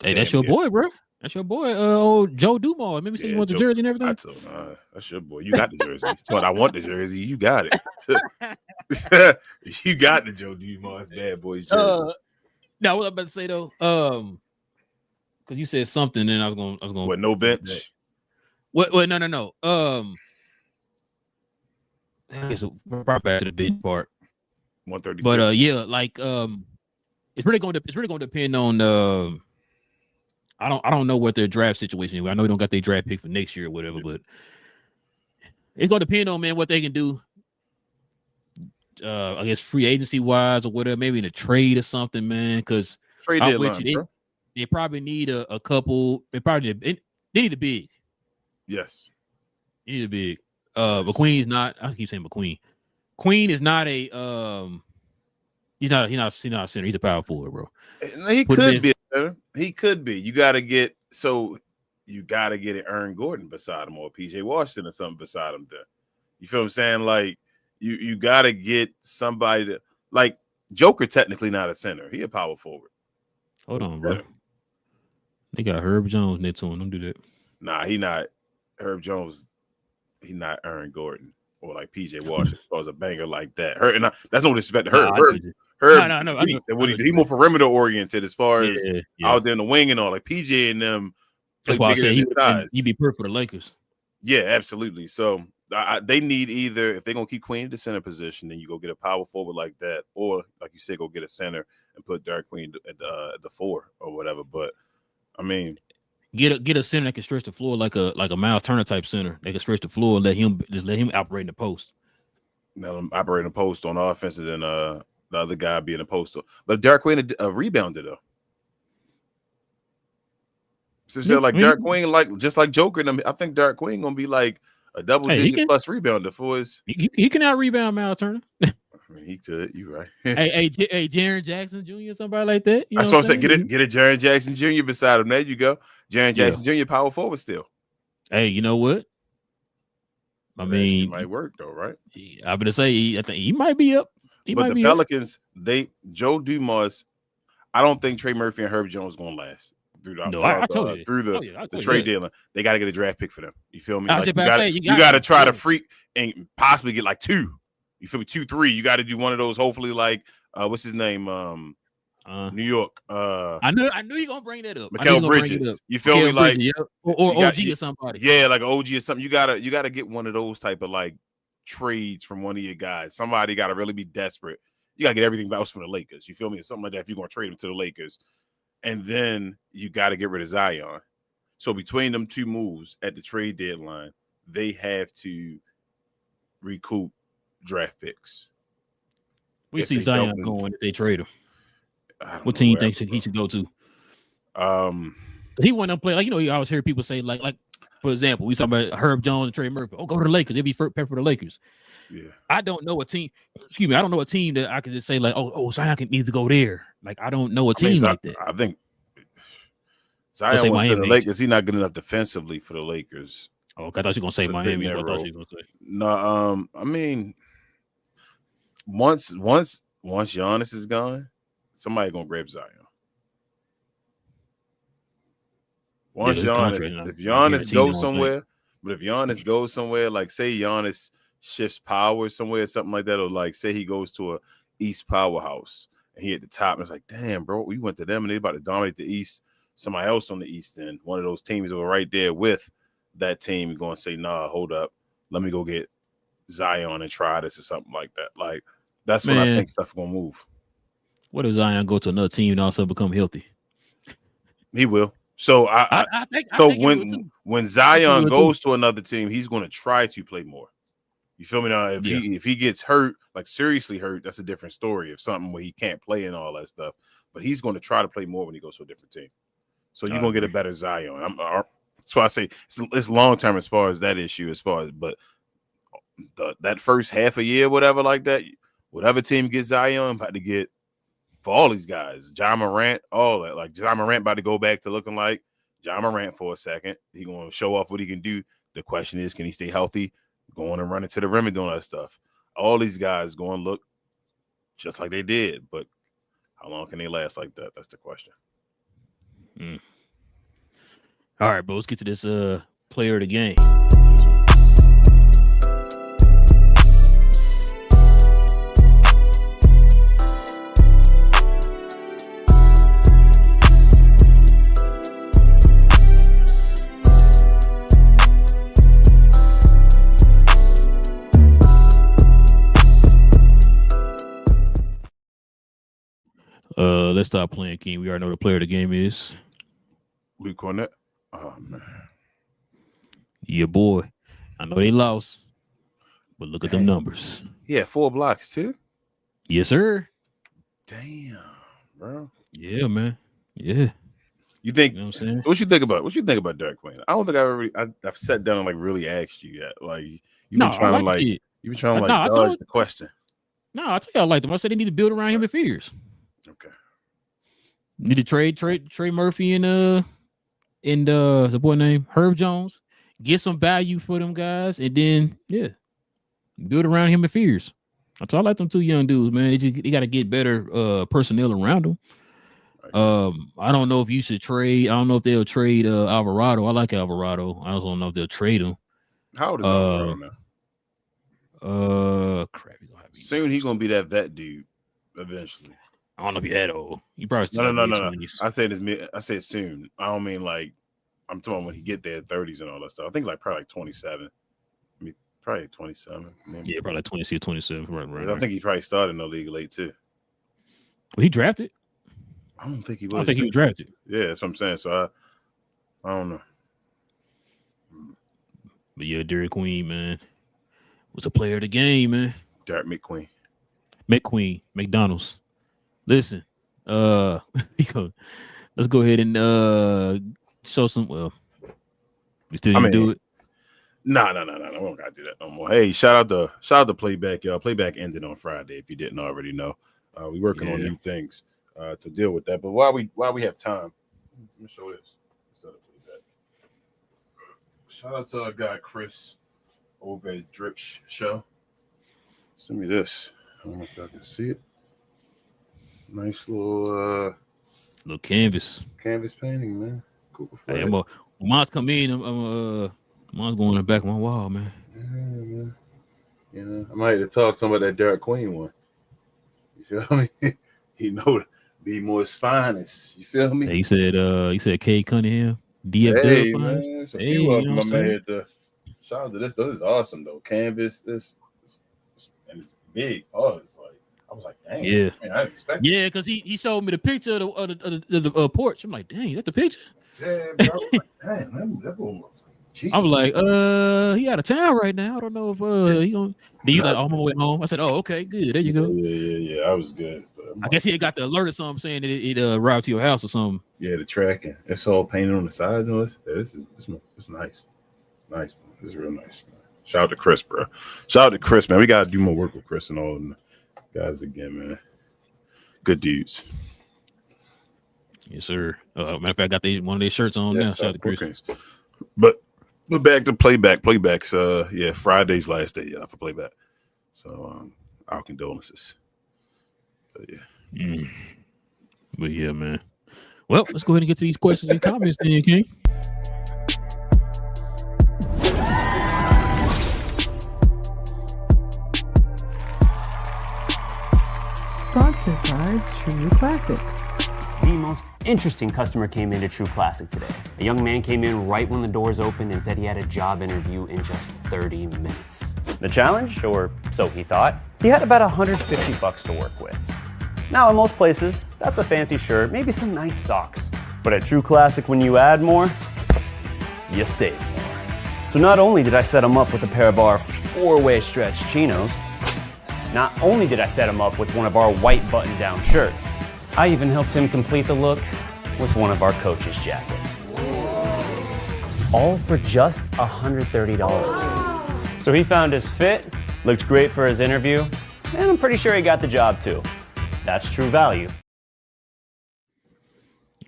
Hey, that's your boy, bro. That's your boy, old Joe Dumars. Remember saying you want the jersey and everything?
I told him, that's your boy. You got the jersey. That's what I want, the jersey. You got it. You got the Joe Dumars bad boys jersey.
Now, what I'm about to say though, because you said something, and I was going.
What, no bench?
What? No. So we're back to the bench part.
132.
But yeah, like it's really going to depend on I don't know what their draft situation is. I know they don't got their draft pick for next year or whatever, but it's going to depend on, man, what they can do. I guess free agency wise or whatever, maybe in a trade or something, man. Because they probably need a couple. They need a big.
Yes,
they need a big. McQueen's not. I keep saying McQueen. Queen is not a. He's not a center. He's a power forward, bro.
He could be a center. He could be. You got to get an Aaron Gordon beside him, or PJ Washington or something beside him there. You feel what I'm saying? Like, you got to get somebody to, like, Joker technically not a center. He a power forward.
Hold on, bro. They got Herb Jones next to him. Don't do that.
Nah, he not Herb Jones. He not Aaron Gordon or like PJ Washington was a banger like that. That's no disrespect to Herb. Herb,
no.
He more perimeter oriented as far as out there in the wing and all. Like PJ and them.
That's why I said he'd be perfect for the Lakers.
Yeah, absolutely. So they need either, if they're gonna keep Queen at the center position, then you go get a power forward like that, or like you said, go get a center and put Derek Queen at the 4 or whatever. But I mean,
get a center that can stretch the floor like a Miles Turner type center. They can stretch the floor and let him operate in the post.
Let him operate in the post on offense, and then the other guy be in the post. But Derek Queen rebounded though. So Derek Queen, like just like Joker, I think Derek Queen gonna be like a double-digit plus rebounder for his.
He can out rebound Miles Turner.
I mean, he could. You right.
hey, Jaren Jackson Jr. Somebody like that.
That's what I'm saying. Get a Jaren Jackson Jr. beside him. There you go. Jaren Jackson Jr. power forward still.
Hey, you know what? I mean,
it might work though, right?
I'm gonna say I think he might be up.
But the Pelicans, Joe Dumars. I don't think Trey Murphy and Herb Jones gonna last. Through the trade dealing, they got to get a draft pick for them. You feel me? You got to try to freak and possibly get like 2. You feel me? 2, 3. You got to do one of those. Hopefully, like what's his name? New York.
I knew you're gonna bring that up.
Mikal Bridges. You feel me? Like
yeah. Or OG or somebody.
Yeah, like an OG or something. You gotta get one of those type of like trades from one of your guys. Somebody gotta really be desperate. You gotta get everything else from the Lakers. You feel me? Something like that. If you're gonna trade him to the Lakers, and then you gotta get rid of Zion. So between them two moves at the trade deadline, they have to recoup draft picks.
We see Zion going if they trade him. What team you think he should go to? He want to play like you always hear people say like for example, we talk about Herb Jones and Trey Murphy. Oh, go to the Lakers. They'll be prepared for the Lakers.
Yeah.
I don't know a team. Excuse me. I don't know a team that I can just say like, oh, Zion can need to go there. Like I don't know a team like that.
I think Zion went to the Lakers. He's not good enough defensively for the Lakers.
Oh, I thought you were gonna say Miami. I thought you were gonna say.
No, I mean, once Giannis is gone, somebody gonna grab Zion. Once Giannis, if Giannis goes somewhere, but if Giannis goes somewhere, like say Giannis shifts power somewhere, something like that, or like say he goes to a East powerhouse and he at the top, and it's like, damn, bro, we went to them and they about to dominate the East. Somebody else on the East end, one of those teams that were right there with that team, going to say, nah, hold up, let me go get Zion and try this or something like that. Like that's when I think stuff gonna move.
What if Zion go to another team and also become healthy?
He will. So I think when Zion goes to another team, he's going to try to play more. You feel me now? If he gets hurt, like seriously hurt, that's a different story. If something where he can't play and all that stuff, but he's going to try to play more when he goes to a different team. So you're gonna get a better Zion. That's why I say it's long term as far as that issue, but that first half a year, whatever like that, whatever team gets Zion, about to get. For all these guys, John Morant, all that. Like John Morant about to go back to looking like John Morant for a second. He's going to show off what he can do. The question is, can he stay healthy, going and running to the rim and doing that stuff? All these guys going to look just like they did, but how long can they last like that? That's the question.
All right, bro, let's get to this player of the game. Let's start playing, King. We already know the player of the game is
Luke Cornett. Oh man,
yeah, boy. I know they lost, but look at them numbers.
Yeah, 4 blocks too.
Yes, sir.
Damn, bro.
Yeah, man. Yeah.
You think?
You know what I'm saying?
So what you think about Derek Queen? I don't think I've sat down and like really asked you yet. Like you've been trying to dodge the question.
No, I tell you I liked him. I said they need to build around him in fears.
Okay.
Need to trade Trey Murphy and the boy named Herb Jones. Get some value for them guys, and then build around him in fears. That's all I like them two young dudes, man. They got to get better personnel around them. I don't know if you should trade. I don't know if they'll trade Alvarado. I like Alvarado. I also don't know if they'll trade him.
How old is Alvarado now?
Crap.
Soon he's gonna be that vet dude eventually.
I don't know if he's that old. You probably
still no. I said soon. I don't mean like I'm talking when he get there 30s and all that stuff. I think like probably like 27. I mean probably 27. Maybe.
Yeah, probably like 26, 27. Right.
I think he probably started in the league late too.
Well, he drafted.
I don't think he was.
I don't think he was drafted.
Yeah, that's what I'm saying. So I don't know.
But yeah, Derek Queen, man, was a player of the game, man.
Derek McQueen.
McDonald's. Listen, let's go ahead and show some. Well, we still need to do it.
No. We don't gotta do that no more. Hey, shout out to Playback, y'all. Playback ended on Friday. If you didn't already know, we working on new things to deal with that. But while we have time, let me show this. Shout out to our guy Chris over at Drip Show. Send me this. I don't know if y'all can see it. Nice little
canvas
painting, man. Cool.
Hey, when mine's come in, mine's going in the back of my wall, man.
Yeah, man. You know, I might have to talk to him about that Derek Queen one. You feel me? He know Be more finest. You feel me?
He said Cade Cunningham, DF
Hey
Dub finest.
man, it's a
Hey,
few of
you know
them.
what I'm
I'm
saying?
here to shout out to this. This is awesome though. Canvas, and it's big. Oh, it's like I was like, dang.
Yeah.
Man, I didn't expect.
Yeah, because he showed me the picture of the porch. I'm like, dang, that's the picture.
Yeah, bro. Like, damn, that boy was like,
I'm like, he out of town right now. I don't know if he gonna. He's like, on my way home. I said, oh, okay, good. There you go.
Yeah. I was good.
I guess he had got the alert or something saying that it arrived to your house or something.
Yeah, the tracking. It's all painted on the sides of it. Yeah, it's nice. Nice. It's real nice, man. Shout out to Chris, bro. Shout out to Chris, man. We gotta do more work with Chris and all them guys again, man. Good dudes.
Yes, sir. Matter of fact, I got one of their shirts on now. Shout out to Chris.
But back to playback. Playback's Friday's last day, for playback. So our condolences. But yeah.
But yeah, man. Well, let's go ahead and get to these questions and comments then, King.
Sponsored by True Classic.
The most interesting customer came into True Classic today. A young man came in right when the doors opened and said he had a job interview in just 30 minutes. The challenge, or so he thought, he had about $150 to work with. Now, in most places, that's a fancy shirt, maybe some nice socks. But at True Classic, when you add more, you save more. So not only did I set him up with a pair of our 4-way stretch chinos, not only did I set him up with one of our white button-down shirts, I even helped him complete the look with one of our coach's jackets. All for just $130. So he found his fit, looked great for his interview, and I'm pretty sure he got the job too. That's true value.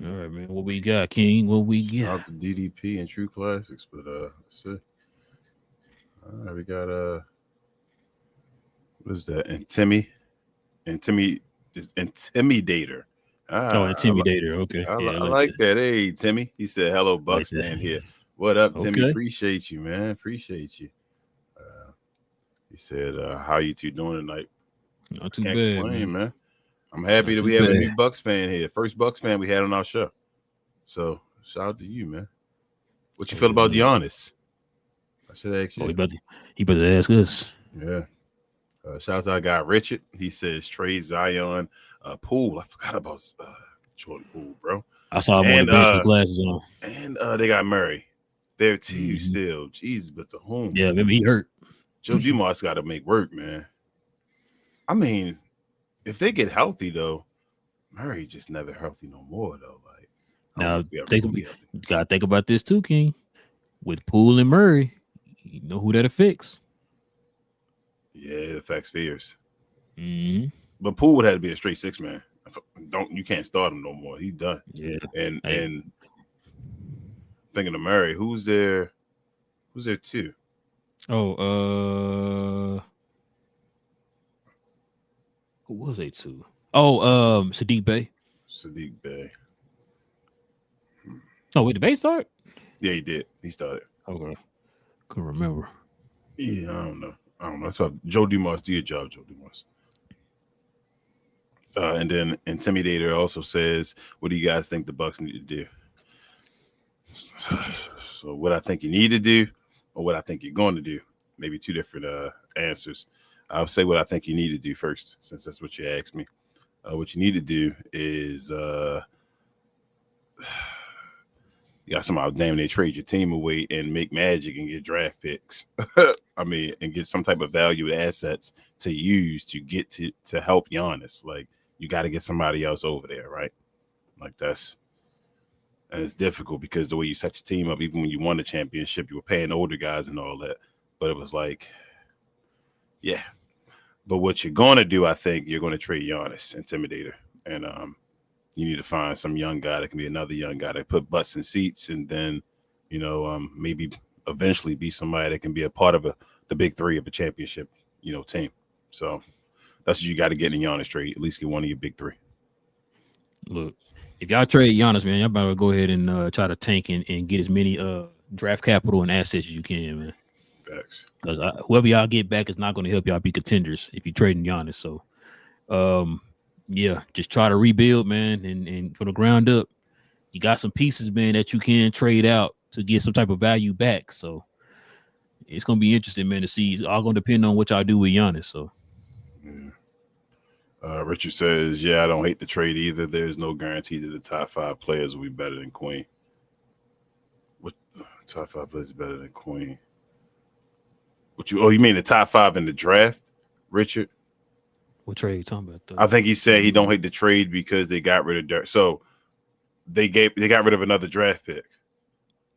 All right, man. What we got, King? What we got?
Shout out to DDP and True Classics, but let's see. All right, we got what is that? Intimidator.
Intimidator. Okay.
I like that. Hey, Timmy. He said, "Hello, Bucks fan here. What up, Timmy?
Okay.
Appreciate you, man. Appreciate you." He said, "How you two doing tonight?"
Not too
Can't
bad,
complain, man. I'm happy that we have a new Bucks fan here. First Bucks fan we had on our show. So shout out to you, man. What you feel about Giannis? I should ask you.
He better ask us.
Yeah. Shout out to our guy Richard. He says Trey Zion, Poole. I forgot about Jordan Poole, bro.
I saw him on the bench with glasses on.
And they got Murray. There too, still. Jesus, but the home.
Yeah, maybe he hurt.
Joe Dumars got to make work, man. I mean, if they get healthy though, Murray just never healthy no more though. Like
now, gotta think about this too, King. With Poole and Murray, you know who that affects.
Yeah, it affects fears.
Mm-hmm.
But Poole would have to be a straight 6-man. You can't start him no more. He's done.
Yeah.
And thinking of Murray, who's there too?
Oh, who was they two? Oh, Sadiq Bey. Oh, wait, the Bay start?
Yeah, he did. He started.
Okay. Couldn't remember.
Yeah, I don't know. That's why Joe Dumars do your job, Joe Dumars. And then Intimidator also says, what do you guys think the Bucks need to do? So what I think you need to do or what I think you're going to do. Maybe two different answers. I'll say what I think you need to do first, since that's what you asked me. What you need to do is you got somehow damn near trade your team away and make magic and get draft picks. And get some type of value assets to use to get to help Giannis. Like, you got to get somebody else over there, right? Like, and it's difficult because the way you set your team up, even when you won the championship, you were paying older guys and all that. But it was like, yeah. But what you're going to do, I think, you're going to trade Giannis, Intimidator. And you need to find some young guy that can be another young guy that put butts in seats and then, maybe eventually be somebody that can be a part of the big three of a championship, team. So that's what you got to get in Giannis trade. At least get one of your big three.
Look, if y'all trade Giannis, man, y'all better go ahead and try to tank and get as many draft capital and assets as you can, man.
Facts. Because
whoever y'all get back is not going to help y'all be contenders if you trading Giannis. So, Yeah, just try to rebuild, man, and from the ground up. You got some pieces, man, that you can trade out to get some type of value back. So it's gonna be interesting, man, to see. It's all gonna depend on what y'all do with Giannis. So
Richard says, "Yeah, I don't hate the trade either. There's no guarantee that the top 5 players will be better than Queen. What top 5 players better than Queen? What you? Oh, you mean the top 5 in the draft, Richard?
what trade you talking about? Though?
I think he said he don't hate the trade because they got rid of Derek. So they got rid of another draft pick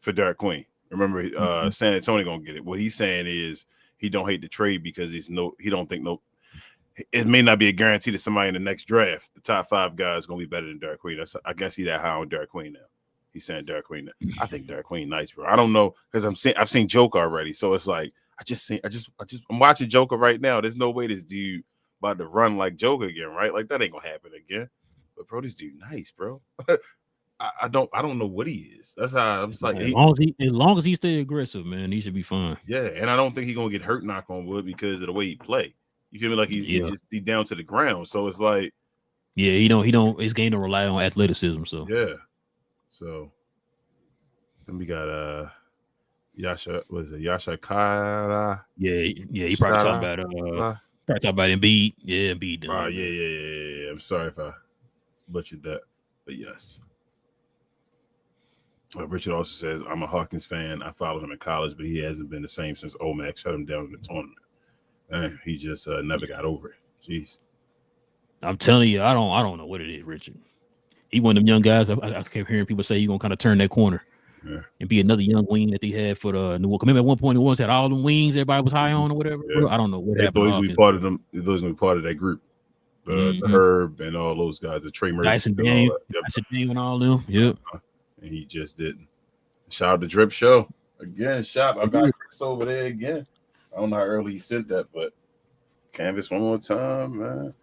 for Derek Queen. Remember, San Antonio gonna get it. What he's saying is he don't hate the trade because he don't think it may not be a guarantee that somebody in the next draft, the top 5 guys, is gonna be better than Derek Queen. I guess he's that high on Derek Queen now. He's saying Derek Queen. I think Derek Queen nice, bro. I don't know because I've seen Joker already, so it's like I'm watching Joker right now. There's no way this dude about to run like Joker again, right? Like that ain't gonna happen again. But bro, this dude nice, bro. I don't know what he is. That's how I'm just like
as long as he stay aggressive, man, he should be fine.
Yeah, and I don't think he's gonna get hurt, knock on wood, because of the way he play. You feel me? Like he's down to the ground. So it's like,
yeah, he don't. His game don't rely on athleticism. So
yeah. So then we got Yasha. What is it? Yasha Kara.
Yeah. He probably talking about Embiid. Yeah, Embiid.
Yeah. I'm sorry if I butchered that, but yes. Richard also says, I'm a Hawkins fan. I followed him in college, but he hasn't been the same since Omac shut him down in the tournament. And he just never got over it. Jeez.
I'm telling you, I don't know what it is, Richard. He one of them young guys. I kept hearing people say he's gonna kind of turn that corner and be another young wing that they had for the New York. Remember at one point the ones had all them wings everybody was high on or whatever.
Yeah.
Bro, I don't know what
happened. Those be part of them. Those be part of that group. The Herb and all those guys, the Trey Murphy,
Dyson Dame, and all them. Yep.
And he just didn't. Shout out to Drip Show again. I got Chris over there again. I don't know how early he said that, but canvas one more time, man.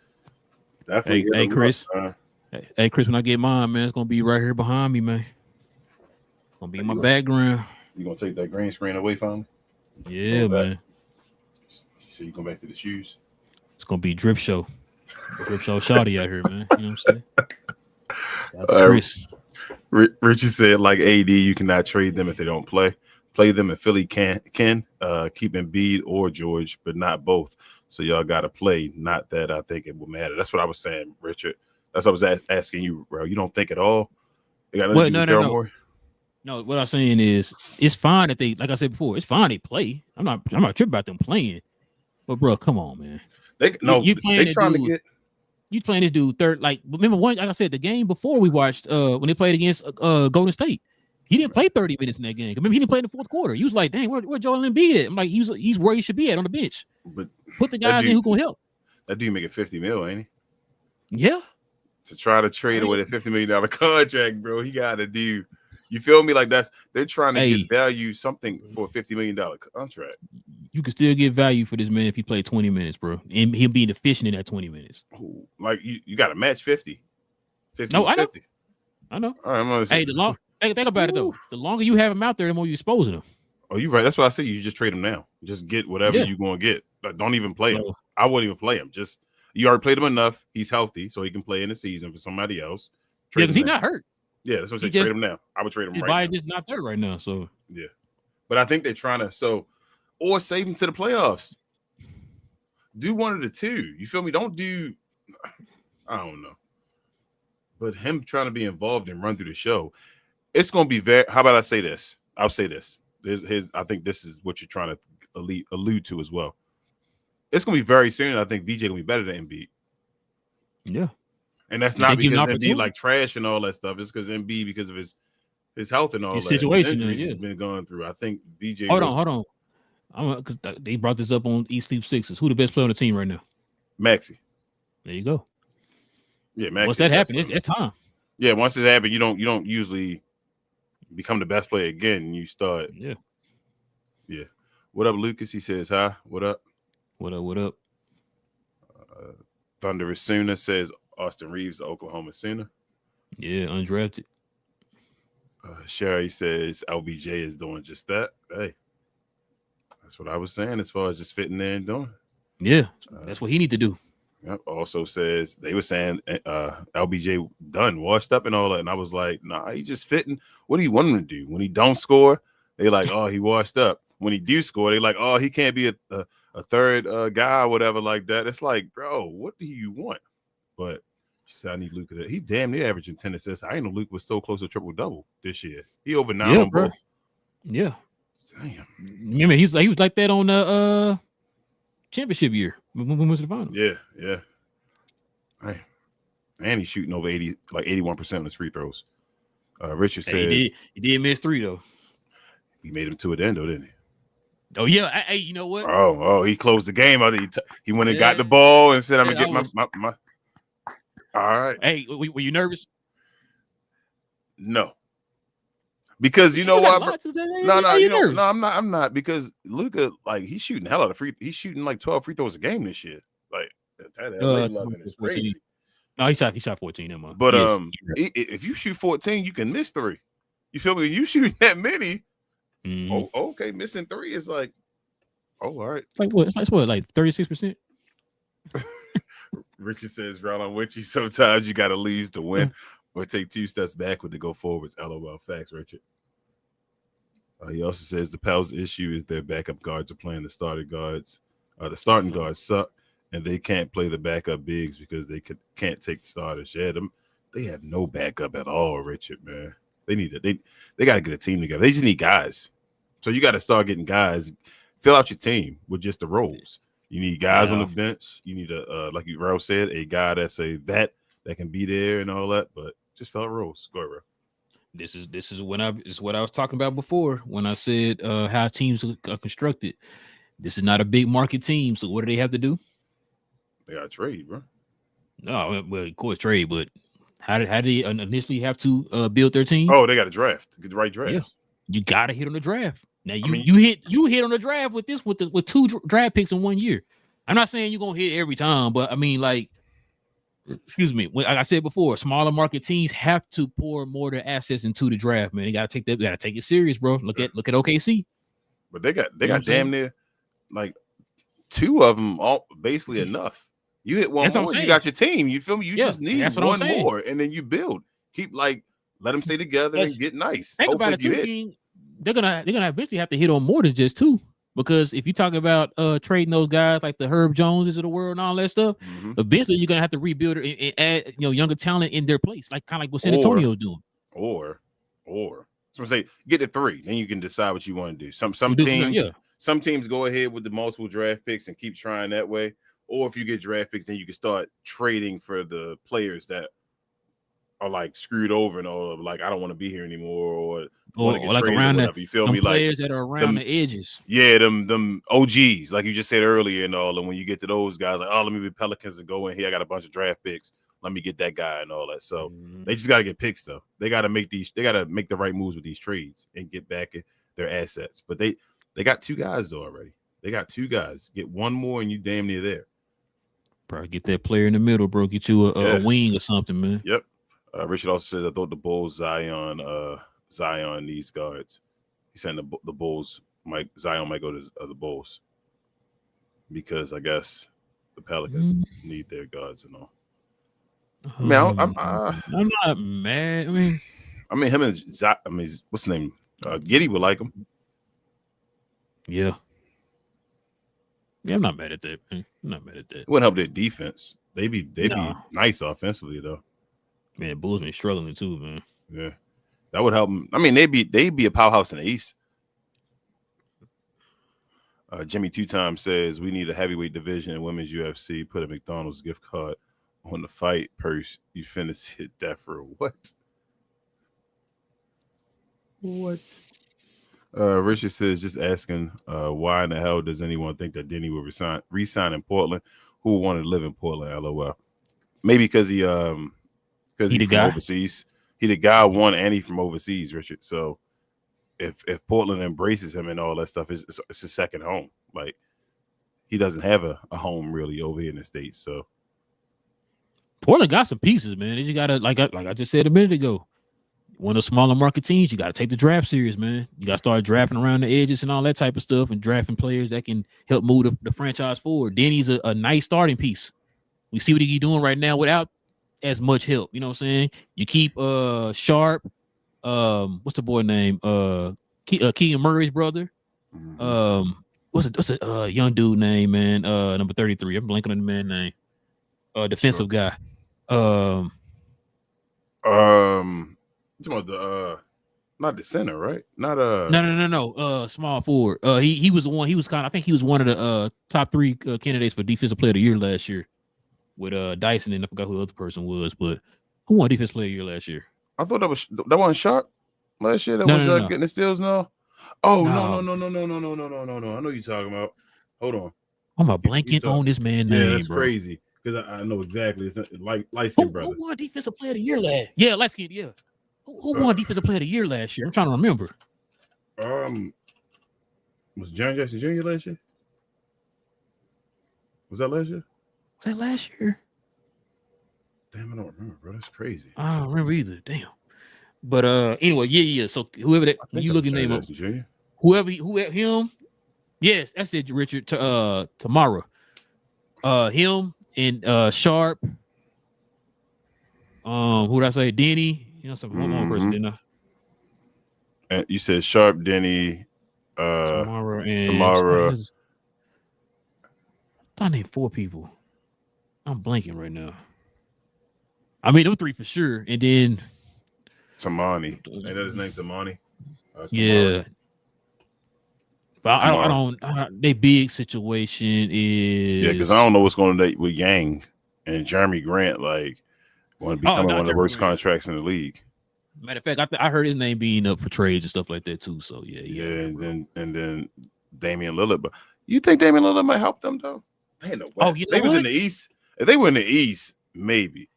Definitely.
Hey, Chris. Hey, Chris, when I get mine, man, it's gonna be right here behind me, man. It's gonna be in my background.
You gonna take that green screen away from me?
Yeah, man.
So you go back to the shoes.
It's gonna be Drip Show. Drip Show Shawty out here, man. You know what I'm saying? Chris.
Richard said, like AD, you cannot trade them if they don't play. Play them if Philly can keep Embiid or George, but not both. So y'all got to play. Not that I think it will matter. That's what I was saying, Richard. That's what I was asking you, bro. You don't think at all?
No. No, what I'm saying is it's fine that they, like I said before, it's fine they play. I'm not tripping about them playing. But bro, come on, man.
They trying to get.
You playing this dude third, like remember one, like I said, the game before we watched when they played against Golden State. He didn't play 30 minutes in that game. Remember, he didn't play in the fourth quarter. He was like, dang, where Joel Embiid at? I'm like, he's where he should be at on the bench.
But
put the guys in who can help.
That dude making $50 million, ain't he?
Yeah.
To try to trade away the $50 million contract, bro, he got to do. You feel me? Like they're trying to get value something for a $50 million contract.
You can still get value for this man if he played 20 minutes, bro, and he'll be efficient in that 20 minutes.
Like you got to match 50. 50.
No, I know.
50.
I know.
All right,
think about it though. The longer you have him out there, the more you exposing him.
Oh, you're right. That's why I say you just trade him now. Just get whatever you're gonna get. Like, don't even play him. I wouldn't even play him. Just you already played him enough. He's healthy, so he can play in the season for somebody else.
Yeah, because he's not hurt.
Yeah, that's what I say. Trade him now. I would trade him right now. His
body's just not there right now. So
yeah, but I think they're trying to or save him to the playoffs. Do one of the two. You feel me? Don't do. I don't know. But him trying to be involved and run through the show, it's going to be very. How about I say this? I'll say this. I think this is what you're trying to allude to as well. It's going to be very soon. I think VJ going to be better than Embiid.
Yeah.
And that's not because Embiid like trash and all that stuff. It's because Embiid, because of his health and all
his
that.
Situation
he's been going through. I think VJ.
Hold on. Because they brought this up on East Sleep Sixes. Who the best player on the team right now?
Maxey.
There you go.
Yeah, Maxey.
Once that happens, it's time.
Yeah, once it happens, you don't usually become the best player again. You start.
Yeah.
Yeah. What up, Lucas? He says hi. What up?
What up?
Thunderous Sooner says Austin Reeves, the Oklahoma Sooner.
Yeah, undrafted.
Sherry says LBJ is doing just that. Hey, that's what I was saying as far as just fitting there and doing.
Yeah, that's what he need to do.
Yep. Also says they were saying LBJ done, washed up and all that. And I was like, nah, he just fitting. What do you want him to do? When he don't score, they like, oh, he washed up. When he do score, they like, oh, he can't be a third guy or whatever like that. It's like, bro, what do you want? But she said, I need Luka. He damn near averaging 10 assists. I ain't know Luka was so close to triple-double this year. He over 9 on both.
Yeah.
Damn.
Remember, he was like that on the championship year when we went to the final.
Yeah. Hey. And he's shooting over 81% of his free throws. Richard says
he did miss 3 though.
He made him 2 at the end, though, didn't he?
Oh yeah. Hey, you know what?
Oh, he closed the game. He went and got the ball and said, "I'm gonna get my." All right.
Hey, were you nervous?
No. Because you know what? No, I'm not. Because Luka, like, he's shooting hell out of he's shooting like 12 free throws a game this year. Like that LA loving is crazy.
No, he shot 14 in.
But if you shoot 14, you can miss 3. You feel me? You shoot that many.
Mm-hmm.
Oh, okay. Missing 3 is like, all right.
It's like what? It's what, like 36%?
Richard says, "Relle, I'm with you. Sometimes you got to lose to win, or take 2 steps backward to go forwards." LOL. Facts, Richard. He also says the Pels' issue is their backup guards are playing the starting guards. The starting guards suck, and they can't play the backup bigs because they can't take the starters. Yeah, they have no backup at all, Richard, man. They got to get a team together. They just need guys. So you got to start getting guys. Fill out your team with just the roles. You need guys on the bench. You need like Relle said, a guy that's a vet that can be there and all that. But just fill out roles. Go ahead, Relle.
This is what I was talking about before when I said how teams are constructed. This is not a big market team, so what do they have to do?
They got to trade, bro.
No, well, of course trade, but how did they initially have to build their team?
Oh, they got to draft. Get the right draft.
Yeah. You got to hit on the draft. Now you hit on the draft with 2 draft picks in 1 year. I'm not saying you're gonna hit every time, but I mean, like, excuse me, like I said before, smaller market teams have to pour more of their assets into the draft, man. They gotta take that. They gotta take it serious, bro. Look at OKC.
But they got damn near like 2 of them all basically enough. You hit one more, you got your team. You feel me? You just need one more, and then you build. Keep let them stay together and get nice.
Think about it, too. They're gonna eventually have to hit on more than just 2. Because if you talk about trading those guys like the Herb Joneses of the world and all that stuff, eventually you're gonna have to rebuild and add
younger
talent in their place, like kind of like what San Antonio doing.
Or so I'm say get to 3, then you can decide what you want to do. Some teams go ahead with the multiple draft picks and keep trying that way. Or if you get draft picks, then you can start trading for the players that are like screwed over and all of like I don't want to be here anymore, or
like around
you feel me?
Players
like
that are around the edges.
Yeah, them OGs, like you just said earlier and all. And when you get to those guys, like, oh, let me be Pelicans and go in here. I got a bunch of draft picks. Let me get that guy and all that. So they just gotta get picks though. They gotta make the right moves with these trades and get back their assets. But they got 2 guys though already. They got 2 guys. Get 1 more and you damn near there.
Bro, get that player in the middle, bro. Get you a wing or something, man.
Yep. Richard also said I thought the Bulls Zion needs guards. He said the Bulls Zion might go to the Bulls because I guess the Pelicans need their guards and all. I mean,
I'm not mad. I mean
him and what's the name? Giddey would like him.
Yeah. Yeah, I'm not mad at that. Man. I'm not mad at that.
It wouldn't help their defense. They'd be nice offensively though.
Man, Bulls been struggling too, man.
Yeah, that would help them. I mean, they'd be a powerhouse in the East. Jimmy 2-time says we need a heavyweight division in women's UFC. Put a McDonald's gift card on the fight purse. You finna hit that for what? What? Richard says just asking why in the hell does anyone think that Denny will resign in Portland? Who wanted to live in Portland? LOL. Maybe because he's from overseas. He the guy one and he from overseas, Richard. So if Portland embraces him and all that stuff, it's his second home. Like he doesn't have a home really over here in the States. So
Portland got some pieces, man. You gotta like I just said a minute ago. One of the smaller market teams, you got to take the draft serious, man. You got to start drafting around the edges and all that type of stuff and drafting players that can help move the franchise forward. Denny's a nice starting piece. We see what he's doing right now without as much help. You know what I'm saying? You keep Sharp. What's the boy name? Keegan Murray's brother. What's a young dude name, man? Number 33. I'm blanking on the man name. Defensive guy.
Talking about the not the center, right? Not
No. Small forward. He was the one. He was I think he was one of the top 3 candidates for defensive player of the year last year with Dyson, and I forgot who the other person was, but who won defensive player of the year last year?
I thought that wasn't Sharp last year. That was getting the steals now. Oh no. I know you're talking about. Hold on.
I'm blanking on this man name.
Yeah, that's
bro.
crazy because I know exactly. It's like light skin brother.
Who won defensive player of the year last? Yeah, light skin. Yeah. Who won defensive player of the year last year? I'm trying to remember.
Was John Jackson Jr. last year? Was that last year?
Was that last year?
Damn, I don't remember, bro. That's crazy.
I don't remember either. Damn. But anyway, yeah. So whoever that you looking name up, whoever him, yes, that's it, Richard. Tomorrow, him and Sharp. Who did I say? Denny. You know, some one more person, didn't I?
And you said Sharp, Denny,
Tomorrow. I thought I named 4 people. I'm blanking right now. I mean, those 3 for sure, and then
Tamani. Ain't that his name, Tamani?
Yeah. But I don't. Their big situation is
because I don't know what's going on with Yang and Jeremy Grant. Like, want to become one of the worst contracts in the league.
Matter of fact, I heard his name being up for trades and stuff like that too. So yeah.
And then Damian Lillard. But you think Damian Lillard might help them though? They in the West. They was in the East. If they were in the East, maybe.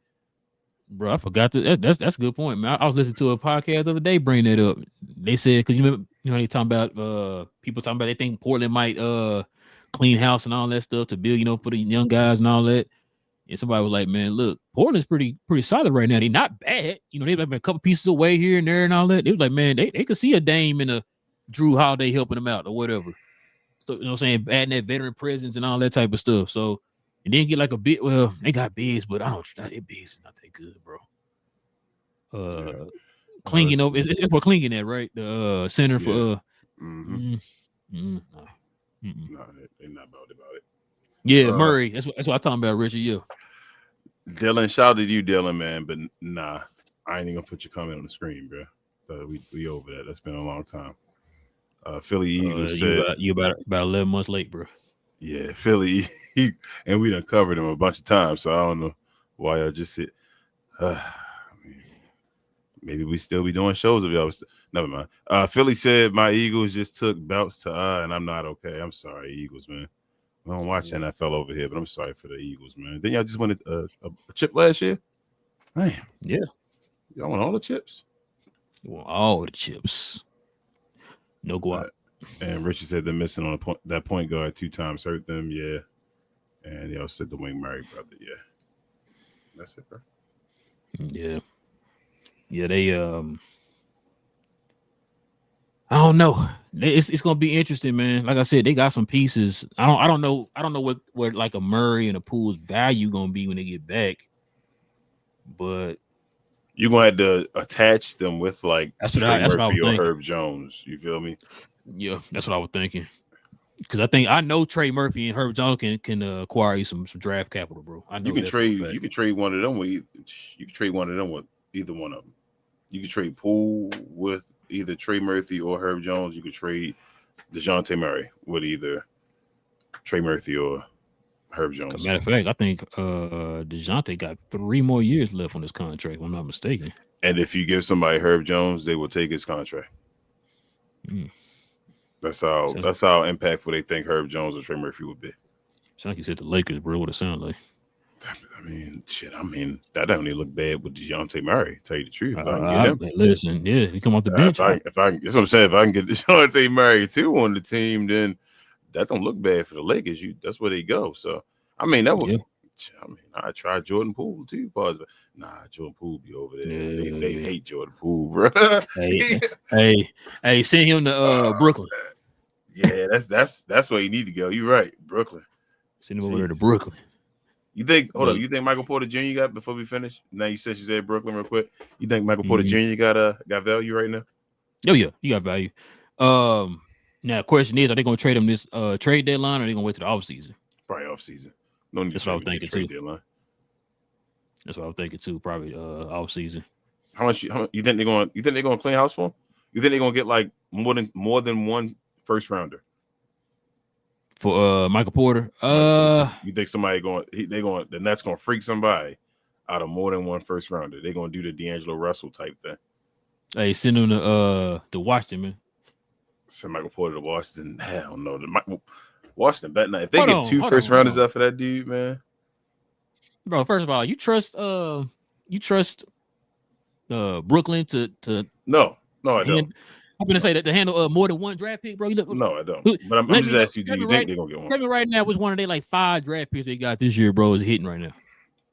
Bro, I forgot that's a good point, man. I was listening to a podcast the other day, bring that up. They said because you know they talking about people talking about they think Portland might clean house and all that stuff to build, for the young guys and all that. And somebody was like, man, look, Portland's pretty solid right now. They're not bad. They've been a couple pieces away here and there and all that. They was like, man, they could see a Dame and a Drew Holiday helping them out or whatever. So, what I'm saying? Adding that veteran presence and all that type of stuff. So, and then get like a bit, well, they got bigs, but I don't, their bigs is not that good, bro. Klinging over, it's for Klinging that, right? The center for,
no, they're not about it.
Yeah, Murray. That's what I'm talking about, Richard. Yeah.
Dylan, shout out to you, Dylan, man. But nah, I ain't even gonna put your comment on the screen, bro. We over that. That's been a long time. Philly Eagles said
you about 11 months late, bro.
Yeah, Philly, and we done covered him a bunch of times. So I don't know why y'all just sit. Maybe we still be doing shows if y'all was. Never mind. Philly said my Eagles just took belts to and I'm not okay. I'm sorry, Eagles, man. I don't watch NFL over here, but I'm sorry for the Eagles, man. Then y'all just won a chip last year? Man.
Yeah.
Y'all want all the chips?
You want all the chips. No guap.
And Richard said they're missing on that point guard 2 times. Hurt them, yeah. And y'all said the Wing Murray brother, yeah. That's it, bro.
Yeah. Yeah, they I don't know. It's gonna be interesting, man. Like I said, they got some pieces. I don't know what like a Murray and a Poole's value gonna be when they get back. But
you're gonna have to attach them with like
that's what I was thinking.
Herb Jones. You feel me?
Yeah, that's what I was thinking. Because I know Trey Murphy and Herb Jones can acquire you some draft capital, bro. I know
you can trade one of them with either one of them. You can trade Poole with either Trey Murphy or Herb Jones. You could trade DeJounte Murray with either Trey Murphy or Herb Jones.
As a matter of fact, I think DeJounte got 3 more years left on his contract, if I'm not mistaken.
And if you give somebody Herb Jones, they will take his contract. That's how impactful they think Herb Jones or Trey Murphy would be.
Sound like you said the Lakers, bro. What it sound like?
That don't even look bad with DeJounte Murray. Tell you the truth,
listen, yeah, he come off the bench.
That's what I'm saying. If I can get DeJounte Murray too on the team, then that don't look bad for the Lakers. That's where they go. So that would. Yeah. I tried Jordan Poole too, but Jordan Poole be over there. Yeah. They hate Jordan Poole, bro.
hey, send him to Brooklyn.
Yeah, that's where you need to go. You're right, Brooklyn.
Send him over there to Brooklyn.
You think? Hold
But,
up. You think Michael Porter Jr. got before we finish? Now you said she said Brooklyn real quick. You think Michael Porter Jr. got value right now?
Oh yeah, you got value. Now the question is, are they gonna trade him this trade deadline, or are they gonna wait to the off season?
Probably off season. No need
That's
to
what I was thinking
trade
too.
deadline.
That's what I was thinking too. Probably off season.
How much you think they're going? You think they're going to clean house for him? You think they're going to get like more than one first rounder
For Michael Porter?
You think somebody the Nets going to freak somebody out of more than one first rounder? They're going to do the D'Angelo Russell type thing.
Hey, send him to Washington, man.
Send Michael Porter to Washington. Hell no. Washington bet not. If they get two first rounders up for that dude, man.
Bro, first of all, you trust Brooklyn to
No, I don't.
I'm gonna say that to handle more than one draft pick, bro.
No, I don't. But I'm just asking you, do you think they're gonna get one?
Tell me right now, which one of they like 5 draft picks they got this year, bro, is hitting right now?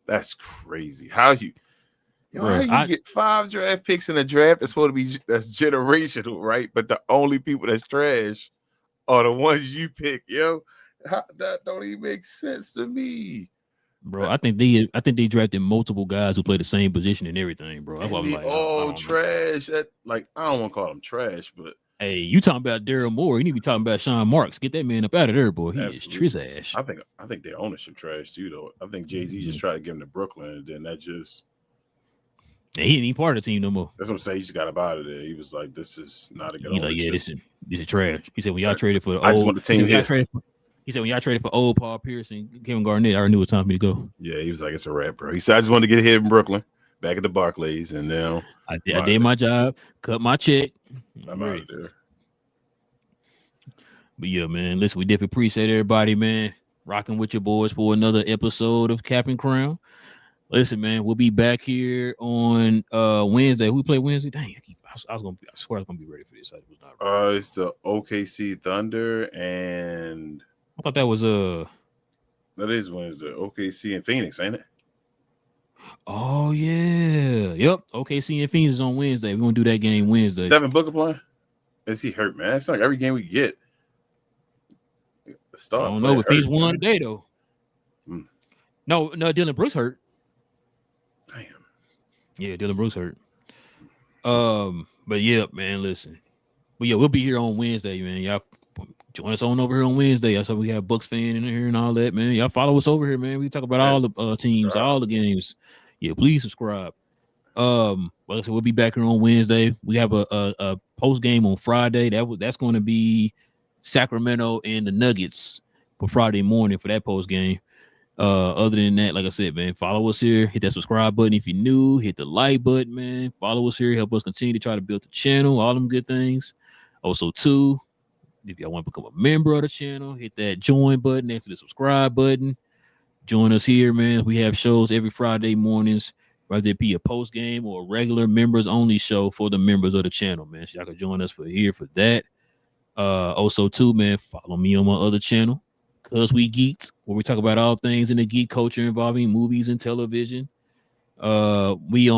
That's crazy. How you get 5 draft picks in a draft that's supposed to be that's generational, right? But the only people that's trash are the ones you pick, yo. That don't even make sense to me.
Bro, I think they drafted multiple guys who play the same position and everything, bro. That's what I'm like.
Trash. I don't want to call them trash, but
hey, you talking about Daryl Moore? You need to be talking about Sean Marks. Get that man up out of there, boy. He is trash.
I think their ownership trash too, though. I think Jay-Z just tried to give him to Brooklyn, and then that just
he ain't even part of the team no more.
That's what I'm saying. He just got up out of there. He was like, "This is not a good."
He's like, "Yeah, this is trash." He said, "When y'all traded for the
I just want the team here."
He said, when y'all traded for old Paul Pierce and Kevin Garnett, I already knew it was time for me to go.
Yeah, he was like, it's a wrap, bro. He said, I just wanted to get here in Brooklyn, back at the Barclays, and now
I did my job, cut my check.
I'm out of there.
But yeah, man, listen, we definitely appreciate everybody, man, rocking with your boys for another episode of Cap and Crown. Listen, man, we'll be back here on Wednesday. Who play Wednesday? Dang, I swear I was gonna be ready for this. I was not ready.
It's the OKC Thunder and
I thought that was
that is Wednesday. OKC and Phoenix, ain't it?
Oh yeah. Yep. OKC and Phoenix is on Wednesday. We're gonna do that game Wednesday.
Devin Booker playing? Is he hurt, man? It's like every game we get.
I don't know, but Phoenix won today though. No, Dylan Brooks hurt.
Damn.
Yeah, Dylan Brooks hurt. But yeah, man, listen. But yeah, we'll be here on Wednesday, man. Y'all join us on over here on Wednesday. I saw we have Bucks fan in here and all that, man. Y'all follow us over here, man. We talk about all the teams, all the games. Yeah, please subscribe. Like I said, we'll be back here on Wednesday. We have a post game on Friday. That's going to be Sacramento and the Nuggets for Friday morning for that post game. Other than that, like I said, man, follow us here. Hit that subscribe button if you're new. Hit the like button, man. Follow us here. Help us continue to try to build the channel. All them good things. Also, too, if y'all want to become a member of the channel, hit that join button next to the subscribe button. Join us here, man. We have shows every Friday mornings, whether it be a post game or a regular members only show for the members of the channel, man. So y'all can join us for that. Also, too, man, follow me on my other channel, Cause We Geeked, where we talk about all things in the geek culture involving movies and television. We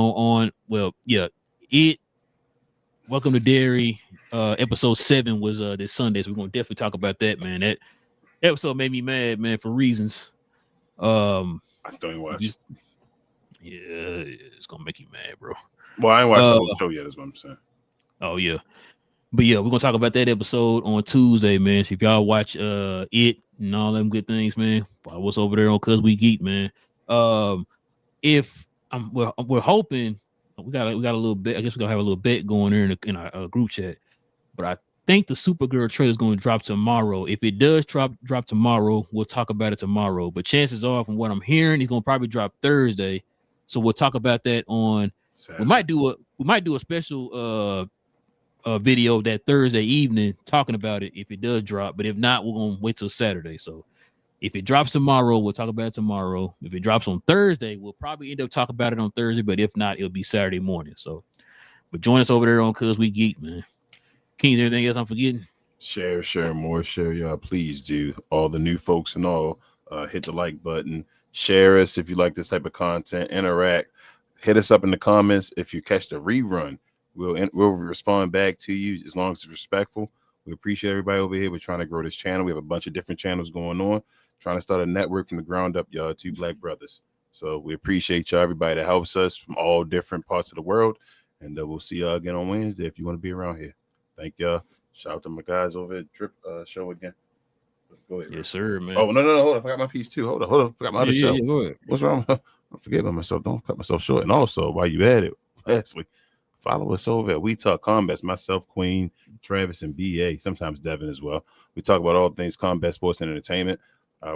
Welcome to Dairy. Episode 7 was this Sunday, so we're gonna definitely talk about that, man. That episode made me mad, man, for reasons. I
still ain't watched.
Yeah, it's gonna make you mad, bro.
Well, I ain't watched the whole show yet, is what I'm saying.
Oh yeah. But yeah, we're gonna talk about that episode on Tuesday, man. So if y'all watch it and all them good things, man, follow us over there on Cause We Geek, man. We're hoping we got a little bit. I guess we're gonna have a little bet going there in our group chat. But I think the Supergirl trailer is going to drop tomorrow. If it does drop tomorrow, we'll talk about it tomorrow. But chances are, from what I'm hearing, it's going to probably drop Thursday. So we'll talk about that on. Saturday. We might do a special video that Thursday evening talking about it if it does drop. But if not, we're going to wait till Saturday. So if it drops tomorrow, we'll talk about it tomorrow. If it drops on Thursday, we'll probably end up talking about it on Thursday. But if not, it'll be Saturday morning. So, but join us over there on Cause We Geek, man. King, anything else I'm forgetting?
Share, more, share, y'all. Please do. All the new folks and all, hit the like button. Share us if you like this type of content. Interact. Hit us up in the comments if you catch the rerun. We'll respond back to you as long as it's respectful. We appreciate everybody over here. We're trying to grow this channel. We have a bunch of different channels going on, trying to start a network from the ground up, y'all. 2 black brothers. So we appreciate y'all, everybody that helps us from all different parts of the world. And we'll see y'all again on Wednesday if you want to be around here. Thank y'all. Shout out to my guys over at Drip Show again. Go ahead.
Yes, sir, man.
Oh, no. Hold on. I forgot my piece too. Hold on. I forgot my other show.
Yeah, go ahead.
What's wrong? I'm forgetting myself. Don't cut myself short. And also, while you at it, lastly, follow us over at We Talk Combat. Myself, Queen, Travis, and BA. Sometimes Devin as well. We talk about all things combat sports and entertainment.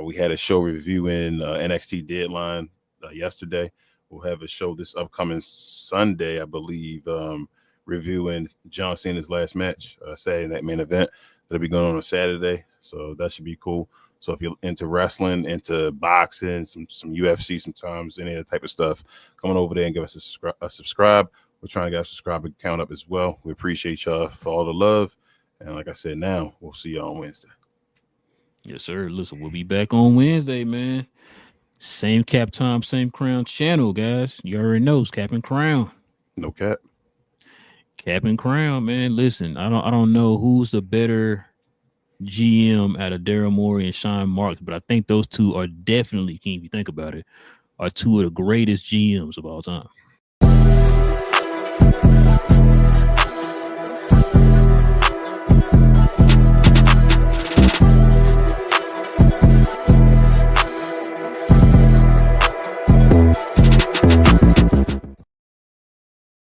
We had a show reviewing NXT Deadline yesterday. We'll have a show this upcoming Sunday, I believe, reviewing John Cena's last match, Saturday Night Main Event. That'll be going on Saturday, so that should be cool. So if you're into wrestling, into boxing, some UFC sometimes, any other type of stuff, come on over there and give us a subscribe. We're trying to get our subscriber count up as well. We appreciate y'all for all the love. And like I said, now we'll see y'all on Wednesday.
Yes, sir. Listen, we'll be back on Wednesday, man. Same cap time, same crown channel, guys. You already know it's Cap and Crown.
No cap.
Cap and Crown, man. Listen, I don't know who's the better GM out of Daryl Morey and Sean Marks, but I think those two are definitely, King, if you think about it, are two of the greatest GMs of all time.